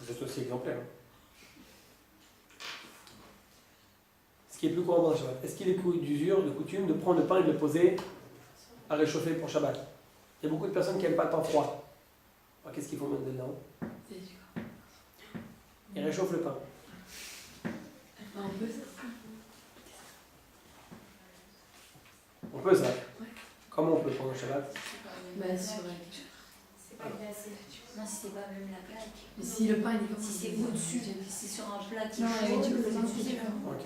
Vous êtes aussi exemplaire. Hein. Ce qui est plus courant dans le Shabbat. Est-ce qu'il est d'usure, de coutume, de prendre le pain et de le poser à réchauffer pour Shabbat? Il y a beaucoup de personnes qui n'aiment pas le pain froid. Alors qu'est-ce qu'ils font maintenant dedans? Ils réchauffent le pain. On peut ça. On peut ça. Comment on peut pendant le Shabbat? Bah, sur la... C'est pas glacé. Non, si c'est pas même la plaque. Mais si le pain il est comme Si c'est au-dessus, si c'est sur un plat qui Non, est avec chaud, du c'est pain, au-dessus. c'est différent. Ok.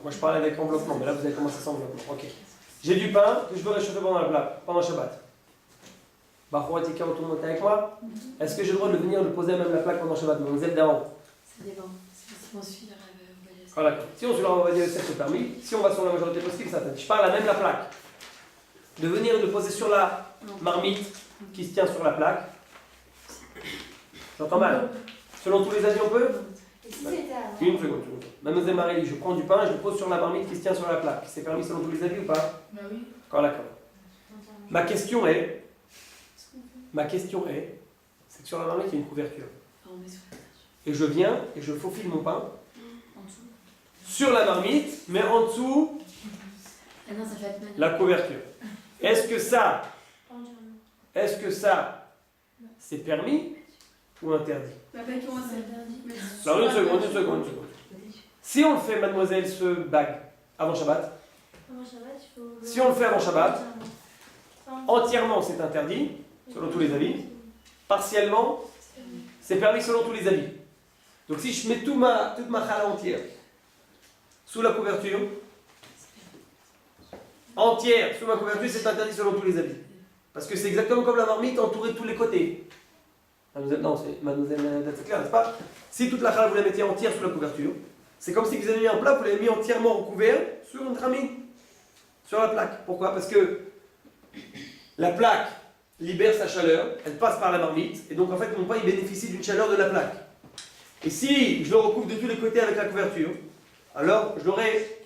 Moi je parlais avec enveloppement, mais là vous avez commencé sans enveloppement. Ok. J'ai du pain que je veux réchauffer pendant la plaque, pendant le Shabbat. Bachoua Tika, tout le monde est avec moi? Est-ce que j'ai le droit de venir le poser à même la plaque pendant le Shabbat? Mais vous êtes d'avant. Ça dépend. Si on suit la validation. Ah d'accord. Si on suit la validation, c'est permis. Si on va sur la majorité possible, ça fait. Je parle à même la plaque. De venir le poser sur la marmite qui se tient sur la plaque. J'entends mal. Selon tous les avis, on peut? Et si c'était avant? Une seconde. Mademoiselle Marélie, je prends du pain et je le pose sur la marmite qui se tient sur la plaque. C'est permis selon tous les avis ou pas? Bah oui. D'accord. Ma question est, c'est que sur la marmite il y a une couverture. On met sur la Et je viens et je faufile mon pain En dessous. sur la marmite, mais en dessous Ah non, ça fait être la couverture. Est-ce que ça, Entièrement. c'est permis ou interdit? Bah, pas comment c'est interdit. Alors une seconde. Si on le fait, mademoiselle, ce bag avant Shabbat, Avant Shabbat, il faut. Si on le fait avant Shabbat, Entièrement. entièrement c'est interdit, selon tous les avis. Partiellement, c'est permis selon tous les avis. Donc si je mets toute ma challah entière sous la couverture, entière sous ma couverture, c'est interdit selon tous les avis. Parce que c'est exactement comme la marmite entourée de tous les côtés. Non, c'est mademoiselle, c'est clair, n'est-ce pas? Si toute la challah vous la mettiez entière sous la couverture, c'est comme si vous avez mis un plat, vous l'avez mis entièrement recouvert sur une tramine, sur la plaque. Pourquoi? Parce que la plaque libère sa chaleur, elle passe par la marmite, et donc en fait mon pain il bénéficie d'une chaleur de la plaque. Et si je le recouvre de tous les côtés avec la couverture, alors je l'aurais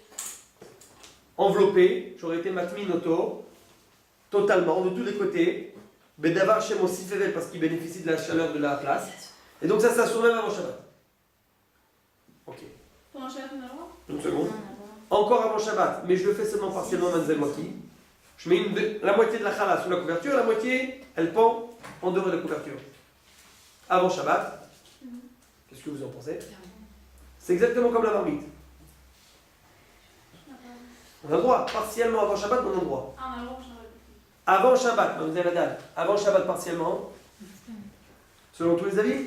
enveloppé, j'aurais été matmin auto, totalement, de tous les côtés, bedavar chez mon sifevel parce qu'il bénéficie de la chaleur de la place, et donc ça s'assure même avant Shabbat. Ok, Pendant Shabbat, on a le droit? une seconde. Encore avant Shabbat, mais je le fais seulement partiellement, mademoiselle Moki. Je mets la moitié de la challah sous la couverture, la moitié, elle pend en dehors de la couverture. Avant Shabbat, qu'est-ce que vous en pensez? C'est exactement comme la marmite. On a le droit, partiellement avant Shabbat, on a le droit. Ah, on a le droit, Shabbat. Avant Shabbat, mademoiselle Haddad, avant Shabbat partiellement, selon tous les avis?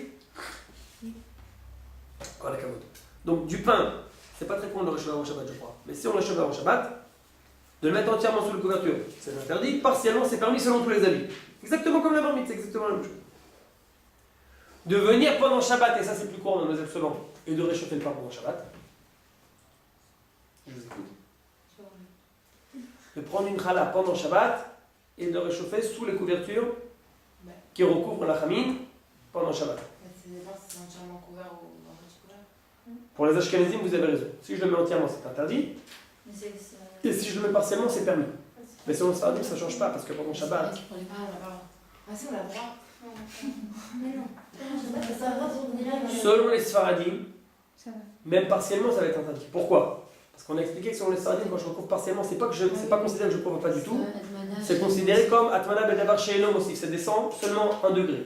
Voilà, Kavod. Donc du pain, c'est pas très cool de le réchauffer avant Shabbat, je crois. Mais si on le réchauffe avant Shabbat, de le mettre entièrement sous la couverture, c'est interdit. Partiellement, c'est permis selon tous les avis. Exactement comme la marmite, c'est exactement la même chose. De venir pendant Shabbat, et ça c'est plus courant, mademoiselle Solan, et de réchauffer le pain pendant Shabbat. Je vous écoute. De prendre une challah pendant Shabbat et de le réchauffer sous les couvertures qui recouvrent la chamine pendant Shabbat. Ça dépend si c'est entièrement couvert ou en partie couvert. Pour les ashkenazim, vous avez raison. Si je le mets entièrement, c'est interdit. Mais c'est. Et si je le mets partiellement, c'est permis. Mais selon le sfardim, ça ne change pas parce que pendant Shabbat. Ah, si, on a le droit. Mais non. Pendant Shabbat, ça va, on est là. Selon les sfaradim, Ça va. même partiellement, ça va être interdit. Pourquoi? Parce qu'on a expliqué que selon les sfaradim, quand je recouvre partiellement, c'est pas considéré que je ne couvre pas du tout. C'est considéré comme Atmana Bedavar She'enom Osif. Ça descend seulement 1 degré.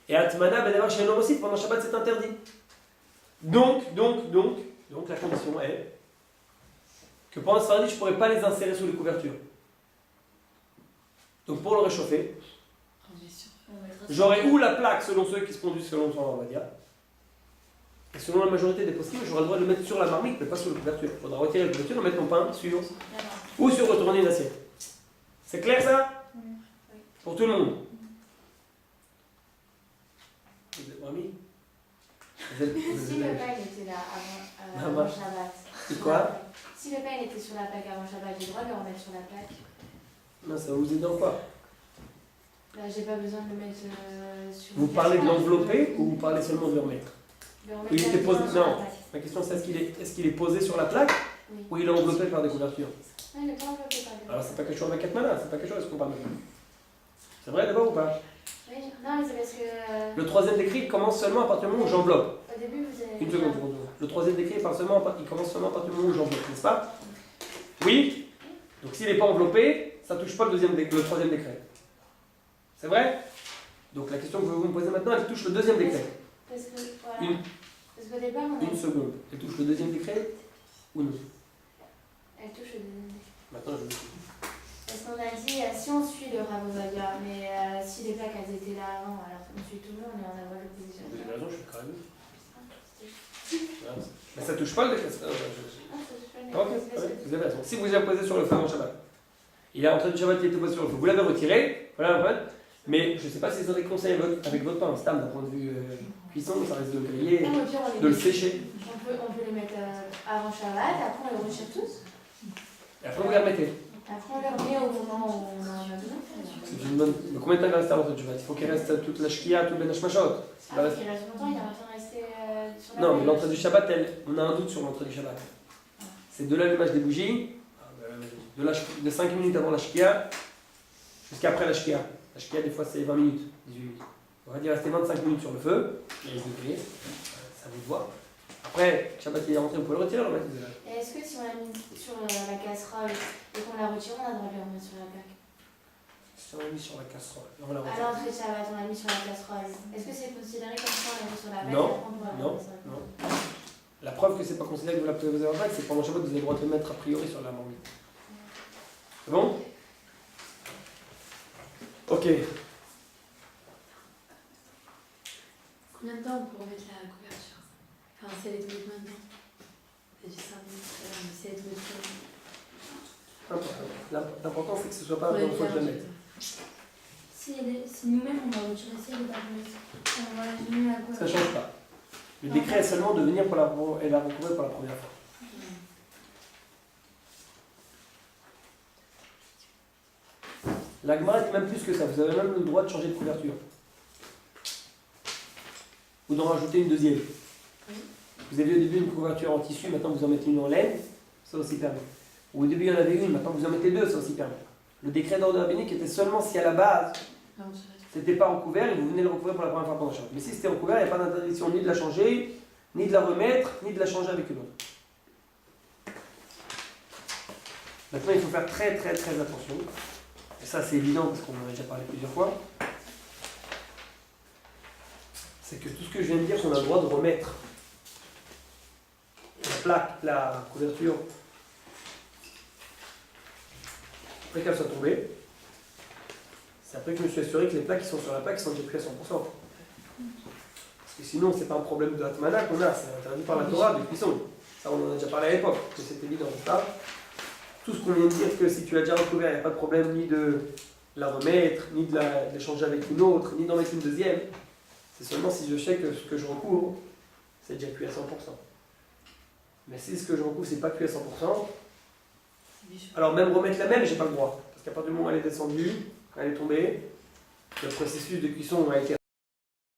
Et Atmana Bedavar She'enom Osif, pendant Shabbat, c'est interdit. Donc, la condition est que pendant ce Sfaradi, je ne pourrais pas les insérer sous les couvertures. Donc pour le réchauffer, j'aurai ou la plaque selon ceux qui se conduisent selon son on va dire, et selon la majorité des possibles, j'aurai le droit de le mettre sur la marmite, mais pas sous la couverture. Il faudra retirer la couverture et mettre mon pain sur, ou sur retourner une assiette. C'est clair ça? Pour tout le monde. Vous êtes remis? Si le pain était là avant Shabbat. C'est quoi? Si le pain était sur la plaque avant Shabbat, j'ai le droit de le remettre sur la plaque. Non, ça va vous aider en quoi? Là, j'ai pas besoin de le mettre sur. Vous parlez de l'envelopper ou vous parlez seulement de le remettre? Il était posé. Non, ma question c'est est-ce qu'il est posé sur la plaque Oui. ou il est enveloppé par des couvertures? Non, il n'est pas enveloppé par des. Alors c'est pas quelque chose avec Atmana, c'est pas quelque chose qu'on parle de. C'est vrai d'abord ou pas? Oui, non, mais c'est parce que. Le troisième décret il commence seulement à partir du moment où j'enveloppe. Au début, vous avez. Une seconde. Le troisième décret il commence seulement à partir du moment où j'enveloppe, n'est-ce pas? Oui? Donc s'il n'est pas enveloppé, ça ne touche pas le troisième décret. C'est vrai? Donc la question que vous me posez maintenant, elle touche le deuxième décret. Parce que, voilà. Parce qu'au départ, on a. Une seconde. Elle touche le deuxième décret ou non? Elle touche le deuxième décret. Maintenant, je vous Parce qu'on a dit, si on suit le Ravovadia, mais si les plaques elles étaient là avant, alors on suit tout le monde et on a le position. Vous avez raison, je suis quand même. Mais ça touche pas le décret. Ok, vous avez raison. Si vous avez posé sur le feu en Shabbat, il y a un train de Shabbat qui était posé sur le feu, vous l'avez retiré, voilà un peu, mais je ne sais pas si ça serait conseillé avec votre pain, stam d'un point de vue cuisson, ça risque de le griller, Non, au pire, on les de le met- sécher. On peut les mettre avant Shabbat, après on les retire tous. Et après vous les remettez. Après on les remet au moment où on en a besoin. C'est une bonne. Mais combien de temps il va rester avant le Shabbat? Il faut qu'il reste toute la shkia, tout le benach mashot. Ah, parce qu'il reste longtemps, il y a besoin de rester sur la Non, mais veille. l'entrée du Shabbat, on a un doute sur l'entrée du Shabbat. C'est de l'allumage des bougies, de 5 minutes avant la shkia, jusqu'à après la shkia. La shkia, des fois, c'est 20 minutes, 18 minutes. On va dire rester 25 minutes sur le feu, il risque de griller, ça vous de voir. Après, le Shabbat il est rentré, vous pouvez le retirer, le remettre. Et est-ce que si on l'a mis sur la casserole et qu'on l'a retiré, on a le droit de le remettre sur la plaque? Si on l'a mis sur la casserole, on l'a À retiré. l'entrée de Shabbat, on l'a mis sur la casserole. Est-ce que c'est considéré comme ça, on l'a mis sur la plaque? Non, et après, on doit le non, remettre sur la plaque? non. La preuve que c'est pas considéré que vous la posez en plaque, c'est que pendant Shabbat, vous avez le droit de le mettre a priori sur la marmite. C'est bon? Ok. Combien de temps on peut remettre la couverture? Enfin, si elle est tombée maintenant. C'est du 5 minutes, mais si elle est tombée trop L'important, c'est que ce soit pas la longtemps. première fois que je la mette. Si nous-mêmes on va retirer, si elle est pas tombée, on va la diminuer à quoi? Ça ne change pas. Le décret est seulement de venir pour la recouvrir pour la première fois. La Gemara dit même plus que ça. Vous avez même le droit de changer de couverture. Ou d'en rajouter une deuxième. Vous aviez au début une couverture en tissu, maintenant vous en mettez une en laine, ça aussi permet. Ou au début il y en avait une, maintenant vous en mettez deux, ça aussi permet. Le décret d'ordre rabbinique était seulement si à la base c'était pas recouvert et vous venez le recouvrir pour la première fois pendant le Shabbat. Mais si c'était recouvert, il n'y a pas d'interdiction ni de la changer, ni de la remettre, ni de la changer avec une autre. Maintenant il faut faire très très très attention. Et ça c'est évident parce qu'on en a déjà parlé plusieurs fois. C'est que tout ce que je viens de dire, on a le droit de remettre la plaque, la couverture, après qu'elle soit tombée. C'est après que je me suis assuré que les plaques qui sont sur la plaque sont déjà cuites à 100%. Parce que sinon, c'est pas un problème de Hatmana qu'on a, c'est interdit par la Torah de cuisson. Ça, on en a déjà parlé à l'époque, que c'est évident. Ça, tout ce qu'on vient de dire, que si tu l'as déjà recouvert, il n'y a pas de problème ni de la remettre, ni de la changer avec une autre, ni d'en mettre une deuxième. C'est seulement si je sais que ce que je recouvre, c'est déjà cuit à 100%. Mais si ce que je recouvre, c'est pas cuit à 100%, alors même remettre la même, j'ai pas le droit. Parce qu'à partir du moment où elle est descendue, quand elle est tombée, le processus de cuisson a été